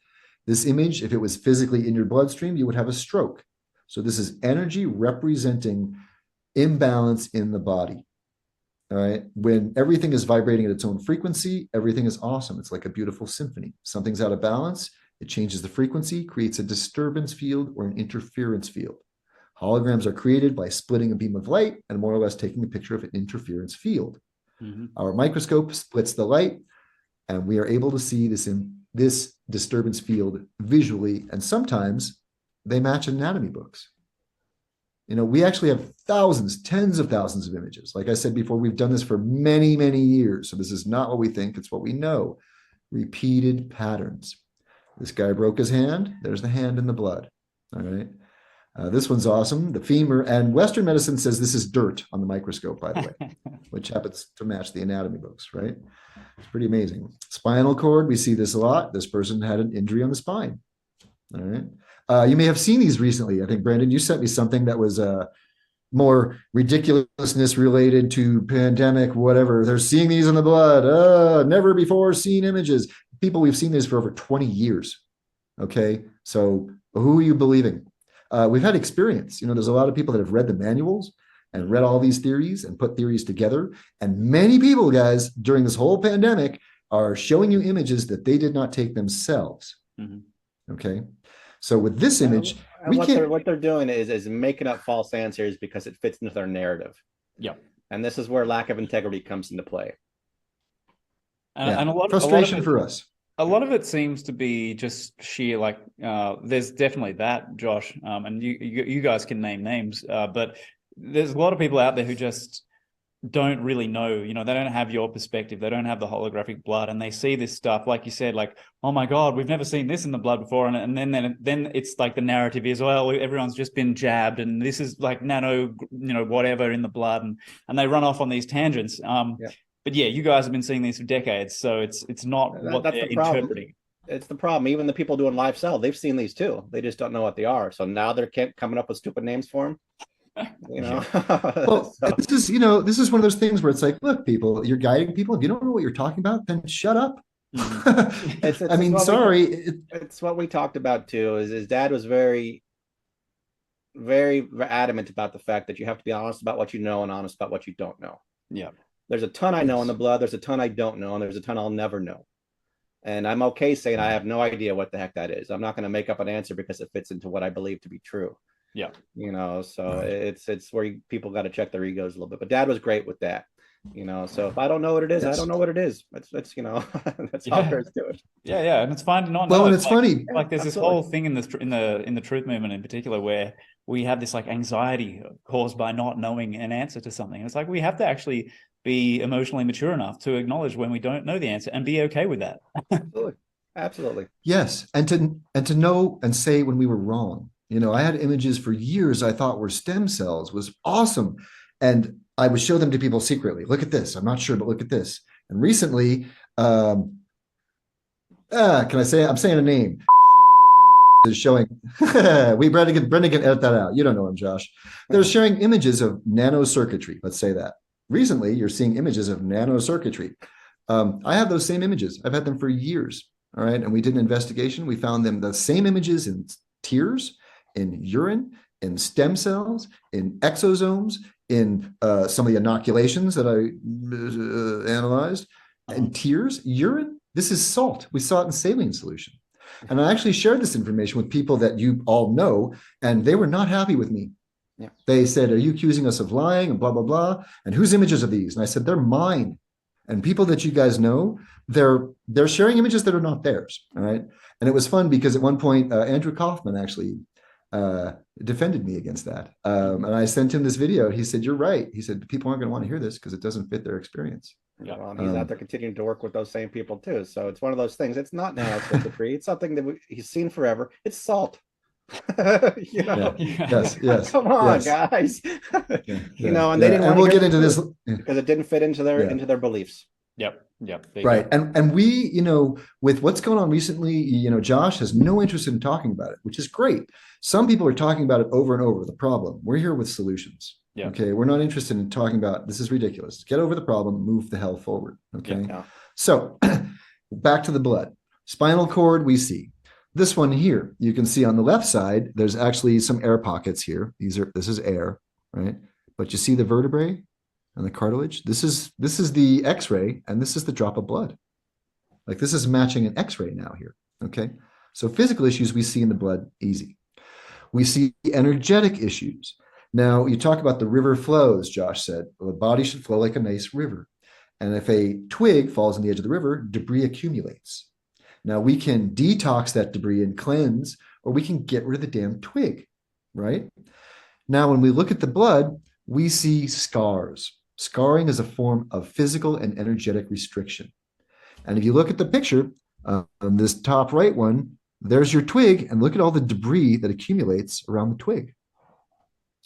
This image, if it was physically in your bloodstream, you would have a stroke. So this is energy representing imbalance in the body. All right. When everything is vibrating at its own frequency, everything is awesome. It's like a beautiful symphony. Something's out of balance. It changes the frequency, creates a disturbance field or an interference field. Holograms are created by splitting a beam of light and more or less taking a picture of an interference field. Mm-hmm. Our microscope splits the light, and we are able to see this disturbance field visually, and sometimes they match anatomy books. You know, we actually have thousands, tens of thousands of images. Like I said before, we've done this for many, many years. So this is not what we think, it's what we know. Repeated patterns. This guy broke his hand. There's the hand in the blood. All right. This one's awesome. The femur, and Western medicine says this is dirt on the microscope, by the way, which happens to match the anatomy books, right? It's pretty amazing. Spinal cord, we see this a lot. This person had an injury on the spine. All right. You may have seen these recently. I think, Brandon, you sent me something that was more ridiculousness related to pandemic, whatever. They're seeing these in the blood. Never before seen images. People, we've seen this for over 20 years. Okay. So who are you believing? We've had experience. You know, there's a lot of people that have read the manuals and read all these theories and put theories together. And many people, guys, during this whole pandemic are showing you images that they did not take themselves. Mm-hmm. Okay. So with this image, what they're doing is making up false answers because it fits into their narrative. Yeah. And this is where lack of integrity comes into play. And a lot frustration of it, for us. A lot of it seems to be just sheer, like, there's definitely that, Josh, and you guys can name names, but there's a lot of people out there who just don't really know, you know, they don't have your perspective, they don't have the holographic blood, and they see this stuff, like you said, like, oh my God, we've never seen this in the blood before, and then it's like the narrative is, well, everyone's just been jabbed, and this is like nano, you know, whatever in the blood, and they run off on these tangents. Yeah. But yeah, you guys have been seeing these for decades, so it's not what they're interpreting. It's the problem. Even the people doing live cell, they've seen these too. They just don't know what they are. So now they're coming up with stupid names for them. You know. Well, this is one of those things where it's like, look, people, you're guiding people. If you don't know what you're talking about, then shut up. Mm-hmm. I mean, sorry. It's what we talked about too. Is his dad was very, very adamant about the fact that you have to be honest about what you know and honest about what you don't know. Yeah. There's a ton I know in the blood. There's a ton I don't know, and there's a ton I'll never know. And I'm okay saying I have no idea what the heck that is. I'm not going to make up an answer because it fits into what I believe to be true. Yeah. You know, so it's where people got to check their egos a little bit. But Dad was great with that. You know, so if I don't know what it is, I don't know what it is. That's you know, that's all there is to it. Yeah, and it's fine to not know. Well, and it's funny. Like there's this whole thing in the truth movement in particular where we have this like anxiety caused by not knowing an answer to something. And it's like we have to actually be emotionally mature enough to acknowledge when we don't know the answer and be okay with that. Absolutely. Yes, and to know and say when we were wrong. You know, I had images for years I thought were stem cells, was awesome, and I would show them to people secretly. Look at this. I'm not sure, but look at this. And recently, can I say? I'm saying a name. Is showing. Brendan can edit that out. You don't know him, Josh. They're sharing images of nanocircuitry. Let's say that. Recently, you're seeing images of nanocircuitry. I have those same images. I've had them for years. All right. And we did an investigation. We found them the same images in tears, in urine, in stem cells, in exosomes, in some of the inoculations that I analyzed, in tears, urine. This is salt. We saw it in saline solution. And I actually shared this information with people that you all know, and they were not happy with me. Yeah. They said, are you accusing us of lying and blah, blah, blah? And whose images are these? And I said, they're mine. And people that you guys know, they're sharing images that are not theirs. All right. And it was fun because at one point, Andrew Kaufman actually defended me against that. And I sent him this video. He said, "You're right." He said, "People aren't going to want to hear this because it doesn't fit their experience." Yeah. Well, he's out there continuing to work with those same people too. So it's one of those things. It's not nanocircuitry. It's something that he's seen forever. It's salt. Yes. Come on, yes. guys. Yeah. And they didn't want we'll to get into this because it didn't fit into their beliefs. Yep. Right. And we, with what's going on recently, Josh has no interest in talking about it, which is great. Some people are talking about it over and over, the problem. We're here with solutions. Yeah. Okay. We're not interested in talking about this is ridiculous. Get over the problem, move the hell forward. Okay. Yeah. So back to the blood. Spinal cord, we see. This one here, you can see on the left side, there's actually some air pockets here. This is air, right? But you see the vertebrae and the cartilage. This is the X-ray, and this is the drop of blood. Like this is matching an X-ray now here. Okay. So physical issues we see in the blood, easy. We see energetic issues. Now, you talk about the river flows, Josh said. Well, the body should flow like a nice river. And if a twig falls on the edge of the river, debris accumulates. Now, we can detox that debris and cleanse, or we can get rid of the damn twig, right? Now, when we look at the blood, we see scars. Scarring is a form of physical and energetic restriction. And if you look at the picture, on this top right one, there's your twig, and look at all the debris that accumulates around the twig.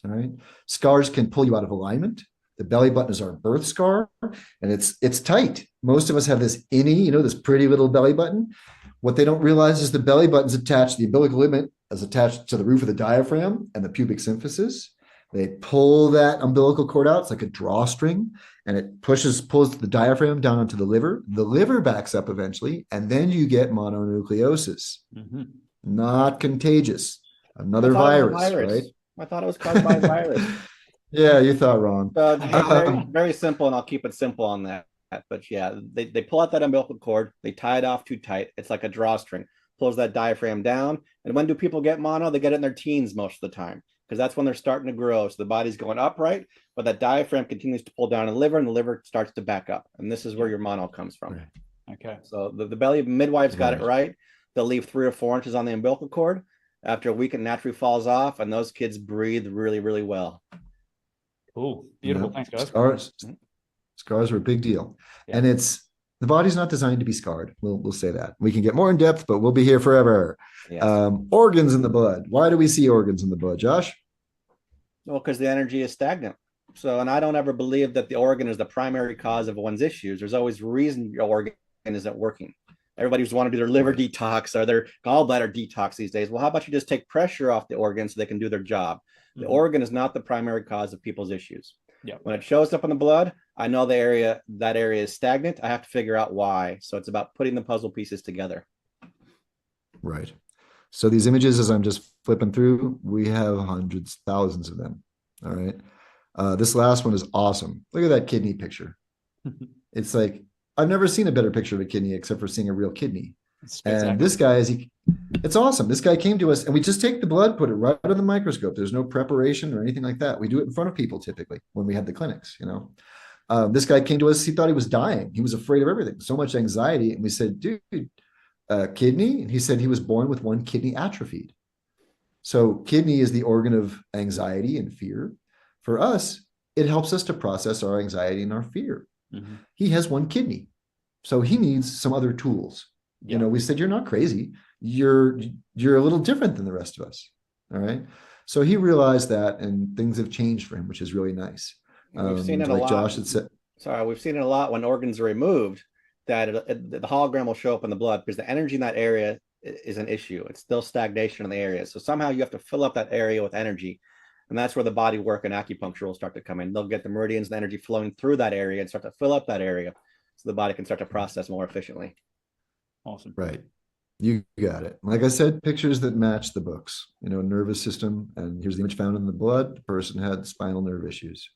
All right. Scars can pull you out of alignment. The belly button is our birth scar, and it's tight. Most of us have this innie, this pretty little belly button. What they don't realize is the belly button's attached, the umbilical ligament is attached to the roof of the diaphragm and the pubic symphysis. They pull that umbilical cord out. It's like a drawstring, and it pulls the diaphragm down onto the liver. The liver backs up eventually, and then you get mononucleosis. Mm-hmm. Not contagious. Another virus, right? I thought it was caused by a virus. Yeah, you thought wrong. Very, very simple, and I'll keep it simple on that. But yeah, they pull out that umbilical cord. They tie it off too tight. It's like a drawstring. Pulls that diaphragm down. And when do people get mono? They get it in their teens most of the time, because that's when they're starting to grow. So the body's going upright, but that diaphragm continues to pull down the liver, and the liver starts to back up. And this is where your mono comes from. Right. Okay. So the belly midwives got it right. They'll leave 3 or 4 inches on the umbilical cord. After a week, it naturally falls off, and those kids breathe really, really well. Cool. Beautiful. Thanks, guys. Scars are a big deal. Yeah. And the body's not designed to be scarred. We'll say that. We can get more in depth, but we'll be here forever. Yes. Organs in the blood. Why do we see organs in the blood, Josh? Well, because the energy is stagnant. So, and I don't ever believe that the organ is the primary cause of one's issues. There's always reason your organ isn't working. Everybody's want to do their liver detox or their gallbladder detox these days. Well, how about you just take pressure off the organ so they can do their job? The organ is not the primary cause of people's issues. Yeah. When it shows up in the blood, I know that area is stagnant. I have to figure out why. So it's about putting the puzzle pieces together. Right. So these images, as I'm just flipping through, we have hundreds, thousands of them. All right. This last one is awesome. Look at that kidney picture. It's like, I've never seen a better picture of a kidney except for seeing a real kidney. And this guy it's awesome. This guy came to us, and we just take the blood, put it right under the microscope. There's no preparation or anything like that. We do it in front of people typically when we had the clinics, This guy came to us. He thought he was dying. He was afraid of everything. So much anxiety. And we said, dude, kidney? And he said he was born with one kidney atrophied. So kidney is the organ of anxiety and fear. For us, it helps us to process our anxiety and our fear. Mm-hmm. He has one kidney, so he needs some other tools. Yeah. We said, you're not crazy. You're a little different than the rest of us. All right. So he realized that, and things have changed for him, which is really nice. We've seen it a lot. Josh had said, we've seen it a lot when organs are removed, that the hologram will show up in the blood because the energy in that area is an issue. It's still stagnation in the area. So somehow you have to fill up that area with energy. And that's where the body work and acupuncture will start to come in. They'll get the meridians and energy flowing through that area and start to fill up that area so the body can start to process more efficiently. Awesome. Right. You got it. Like I said, pictures that match the books, nervous system. And here's the image found in the blood. The person had spinal nerve issues,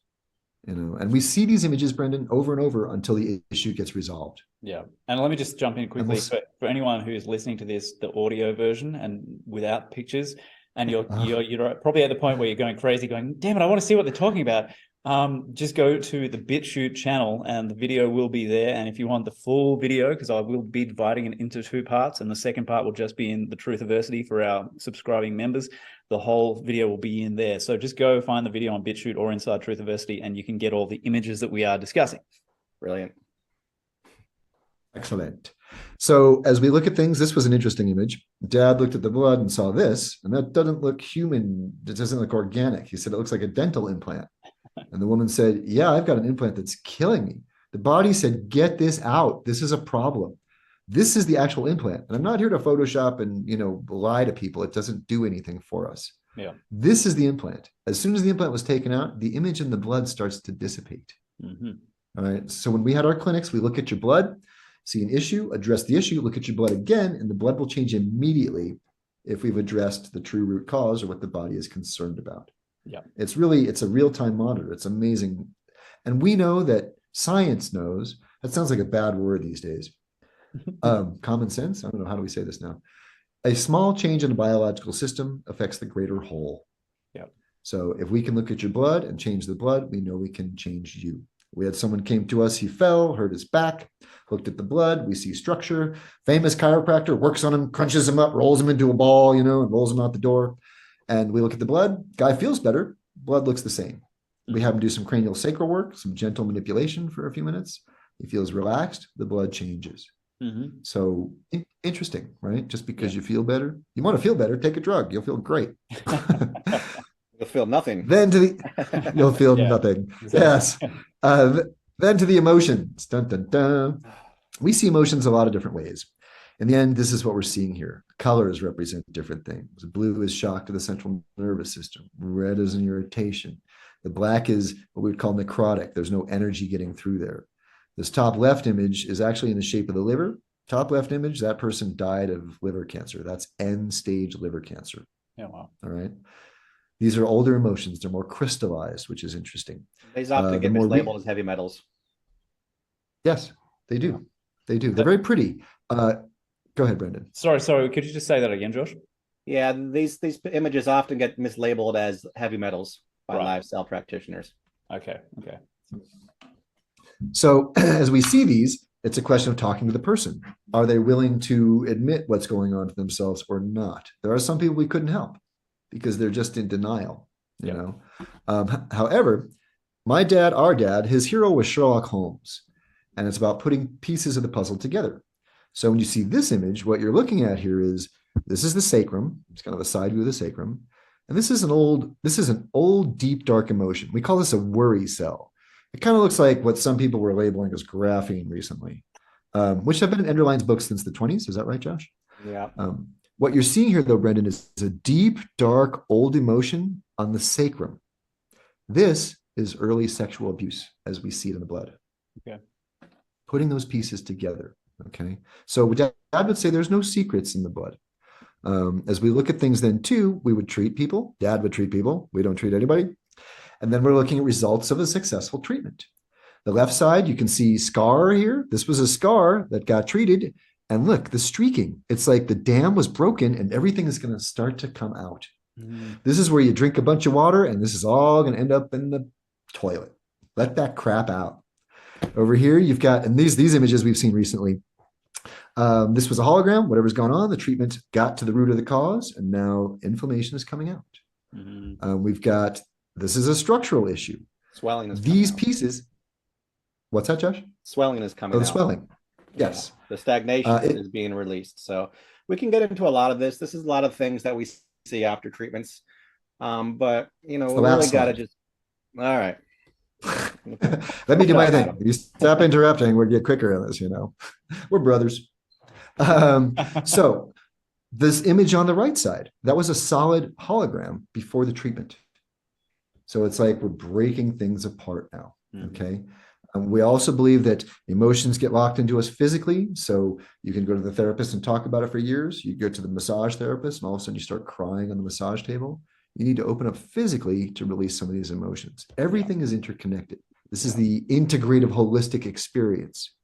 and we see these images, Brendan, over and over until the issue gets resolved. Yeah. And let me just jump in quickly for anyone who's listening to this, the audio version and without pictures, and you're probably at the point where you're going crazy, going, damn it, I want to see what they're talking about. Just go to the BitChute channel and the video will be there. And if you want the full video, because I will be dividing it into 2 parts, and the second part will just be in the Truthiversity for our subscribing members, the whole video will be in there. So just go find the video on BitChute or inside Truthiversity and you can get all the images that we are discussing. Brilliant. Excellent. So as we look at things, this was an interesting image. Dad looked at the blood and saw this, and that doesn't look human. It doesn't look organic. He said, it looks like a dental implant. And the woman said, yeah, I've got an implant that's killing me. The body said, get this out. This is a problem. This is the actual implant. And I'm not here to Photoshop and, lie to people. It doesn't do anything for us. Yeah. This is the implant. As soon as the implant was taken out, the image in the blood starts to dissipate. Mm-hmm. All right. So when we had our clinics, we look at your blood, see an issue, address the issue, look at your blood again, and the blood will change immediately if we've addressed the true root cause or what the body is concerned about. Yeah. It's a real-time monitor. It's amazing. And we know that science knows, that sounds like a bad word these days. Common sense. I don't know. How do we say this now? A small change in a biological system affects the greater whole. Yeah. So if we can look at your blood and change the blood, we know we can change you. We had someone came to us, he fell, hurt his back, looked at the blood, we see structure. Famous chiropractor works on him, crunches him up, rolls him into a ball, and rolls him out the door. And we look at the blood, guy feels better, blood looks the same. We have him do some cranial sacral work, some gentle manipulation for a few minutes. He feels relaxed, the blood changes. Mm-hmm. So interesting, right? Just because you feel better, you want to feel better, take a drug, you'll feel great. You'll feel nothing. You'll feel nothing. Exactly. Yes. Then to the emotions. Dun, dun, dun. We see emotions a lot of different ways. In the end, this is what we're seeing here. Colors represent different things. Blue is shock to the central nervous system. Red is an irritation. The black is what we would call necrotic. There's no energy getting through there. This top left image is actually in the shape of the liver. Top left image, that person died of liver cancer. That's end-stage liver cancer. Yeah, wow. All right. These are older emotions. They're more crystallized, which is interesting. They often get mislabeled as heavy metals. Yes, they do. They do. They're very pretty. Go ahead, Brendan. Sorry. Could you just say that again, Josh? Yeah, these images often get mislabeled as heavy metals by lifestyle practitioners. Okay. So as we see these, it's a question of talking to the person. Are they willing to admit what's going on to themselves or not? There are some people we couldn't help because they're just in denial, you know. However, my dad, our dad, his hero was Sherlock Holmes, and it's about putting pieces of the puzzle together. So when you see this image, what you're looking at here is, this is the sacrum. It's kind of a side view of the sacrum. And this is an old, deep, dark emotion. We call this a worry cell. It kind of looks like what some people were labeling as graphene recently, which have been in Enderlein's books since the 20s. Is that right, Josh? Yeah. What you're seeing here, though, Brendan, is a deep, dark, old emotion on the sacrum. This is early sexual abuse, as we see it in the blood. Okay. Putting those pieces together. Okay. So Dad would say there's no secrets in the blood. As we look at things then too, we would treat people. Dad would treat people. We don't treat anybody. And then we're looking at results of a successful treatment. The left side, you can see scar here. This was a scar that got treated. And look, the streaking. It's like the dam was broken and everything is going to start to come out. This is where you drink a bunch of water and this is all going to end up in the toilet. Let that crap out. Over here, you've got, and these images we've seen recently. This was a hologram. Whatever's gone on, the treatment got to the root of the cause, and now inflammation is coming out. We've got, this is a structural issue. Swelling is these coming pieces. What's that, Josh? Swelling is coming out. The swelling. Yes. Yeah. The stagnation is being released. So we can get into a lot of this. This is a lot of things that we see after treatments. But, you know, we really got to just, all right. Let me do my thing. If you stop interrupting, we'll get quicker on this, you know. We're brothers. So this image on the right side, that was a solid hologram before the treatment. So it's like we're breaking things apart now. Okay. We also believe that emotions get locked into us physically. So you can go to the therapist and talk about it for years. You go to the massage therapist and all of a sudden you start crying on the massage table. You need to open up physically to release some of these emotions. Everything is interconnected. This is the integrative, holistic experience.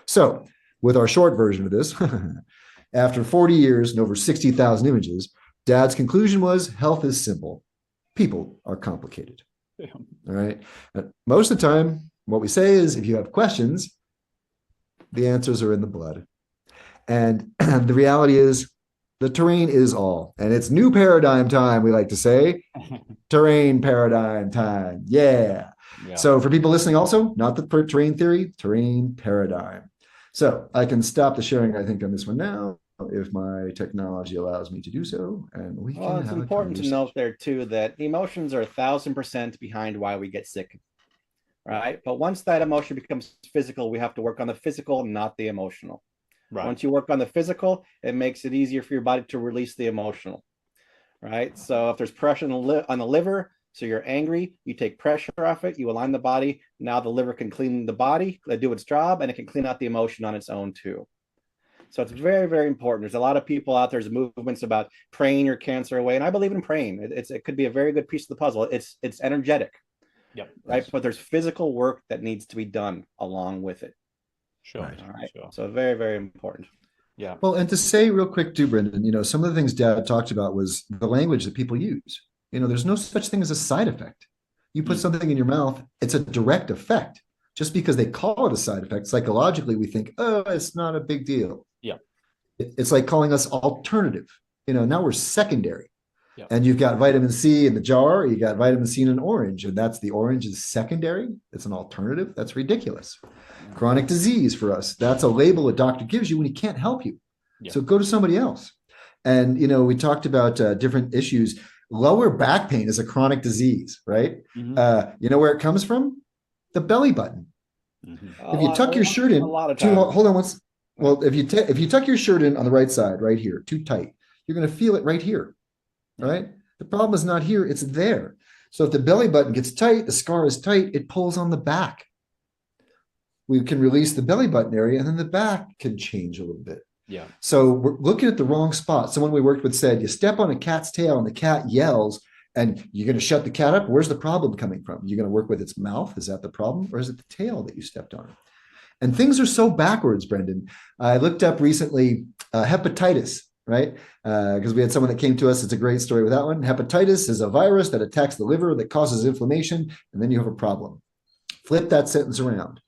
So with our short version of this, after 40 years and over 60,000 images, Dad's conclusion was health is simple. People are complicated. All right. But most of the time, what we say is if you have questions, the answers are in the blood. And the reality is the terrain is all. And it's new paradigm time, we like to say. Terrain paradigm time. Yeah. So for people listening also, not the terrain theory, terrain paradigm. So I can stop the sharing, I think, on this one now, if my technology allows me to do so. And we can it's important to note there too that emotions are 1,000% behind why we get sick, right? But once that emotion becomes physical, we have to work on the physical, not the emotional. Right. Once you work on the physical, it makes it easier for your body to release the emotional, right? So if there's pressure on the liver, so you're angry, you take pressure off it, you align the body. Now the liver can clean the body, do its job, and it can clean out the emotion on its own too. So it's very, very important. There's a lot of people out there, there's movements about praying your cancer away. And I believe in praying. It could be a very good piece of the puzzle. It's energetic, right? But there's physical work that needs to be done along with it. Sure. All right. Sure. So very, very important. Yeah. Well, and to say real quick too, Brendan, some of the things Dad talked about was the language that people use. There's no such thing as a side effect. You put something in your mouth, it's a direct effect. Just because they call it a side effect, psychologically, we think, oh, it's not a big deal. Yeah. It's like calling us alternative. Now we're secondary. Yeah. And you've got vitamin C in the jar, you got vitamin C in an orange, and that's the orange is secondary. It's an alternative. That's ridiculous. Yeah. Chronic disease for us, that's a label a doctor gives you when he can't help you. Yeah. So go to somebody else. And, we talked about different issues. Lower back pain is a chronic disease, right? Mm-hmm. You know where it comes from? The belly button. Mm-hmm. If you tuck your shirt in, hold on once. Well, if you tuck your shirt in on the right side, right here, too tight, you're going to feel it right here, right? The problem is not here, it's there. So if the belly button gets tight, the scar is tight, it pulls on the back. We can release the belly button area, and then the back can change a little bit. Yeah. So we're looking at the wrong spot. Someone we worked with said, you step on a cat's tail and the cat yells, and you're going to shut the cat up. Where's the problem coming from? You're going to work with its mouth. Is that the problem? Or is it the tail that you stepped on? And things are so backwards, Brendan. I looked up recently hepatitis, right? Because we had someone that came to us. It's a great story with that one. Hepatitis is a virus that attacks the liver that causes inflammation, and then you have a problem. Flip that sentence around.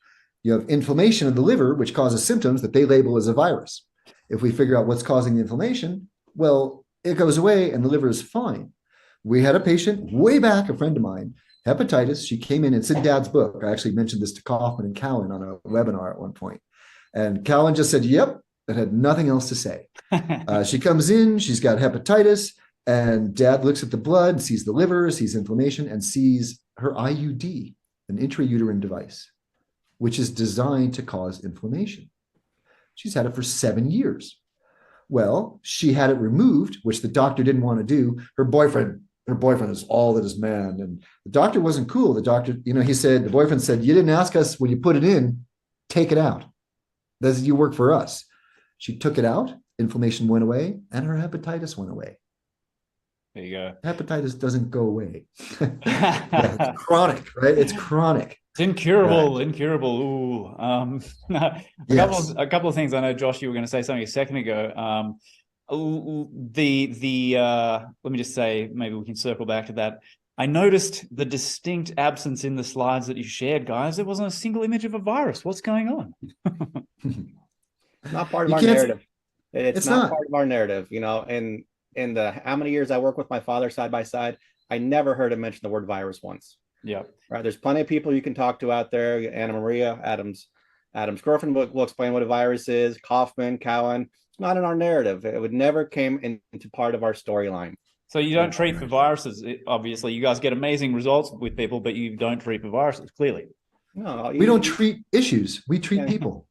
You have inflammation of the liver, which causes symptoms that they label as a virus. If we figure out what's causing the inflammation, well, it goes away and the liver is fine. We had a patient way back, a friend of mine, hepatitis. She came in, it's in Dad's book. I actually mentioned this to Kaufman and Cowan on a webinar at one point. And Cowan just said, yep, and had nothing else to say. She comes in, she's got hepatitis, and Dad looks at the blood, sees the liver, sees inflammation, and sees her IUD, an intrauterine device, which is designed to cause inflammation. She's had it for 7 years. Well, she had it removed, which the doctor didn't want to do. Her boyfriend is all that is man. And the doctor wasn't cool. The doctor, the boyfriend said, you didn't ask us when you put it in, take it out. You work for us. She took it out, inflammation went away, and her hepatitis went away. There you go. Hepatitis doesn't go away. It's chronic, right? It's chronic. It's incurable. Ooh. A couple of things. I know, Josh, you were going to say something a second ago. Let me just say, maybe we can circle back to that. I noticed the distinct absence in the slides that you shared, guys. There wasn't a single image of a virus. What's going on? It's not part of our narrative. It's not part of our narrative. In the how many years I work with my father side by side, I never heard him mention the word virus once. Yeah. Right. There's plenty of people you can talk to out there. Anna Maria, Adam's girlfriend will explain what a virus is. Kaufman, Cowan. It's not in our narrative. It would never came into part of our storyline. So you don't treat for viruses. Obviously, you guys get amazing results with people, but you don't treat for viruses, clearly. No, we don't treat issues. We treat people.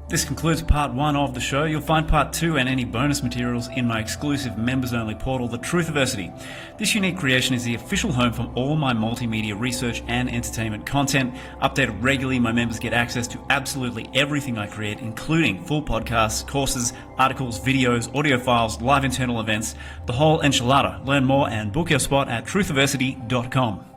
This concludes part 1 of the show. You'll find part 2 and any bonus materials in my exclusive members-only portal, The Truthiversity. This unique creation is the official home for all my multimedia research and entertainment content. Updated regularly, my members get access to absolutely everything I create, including full podcasts, courses, articles, videos, audio files, live internal events, the whole enchilada. Learn more and book your spot at truthiversity.com.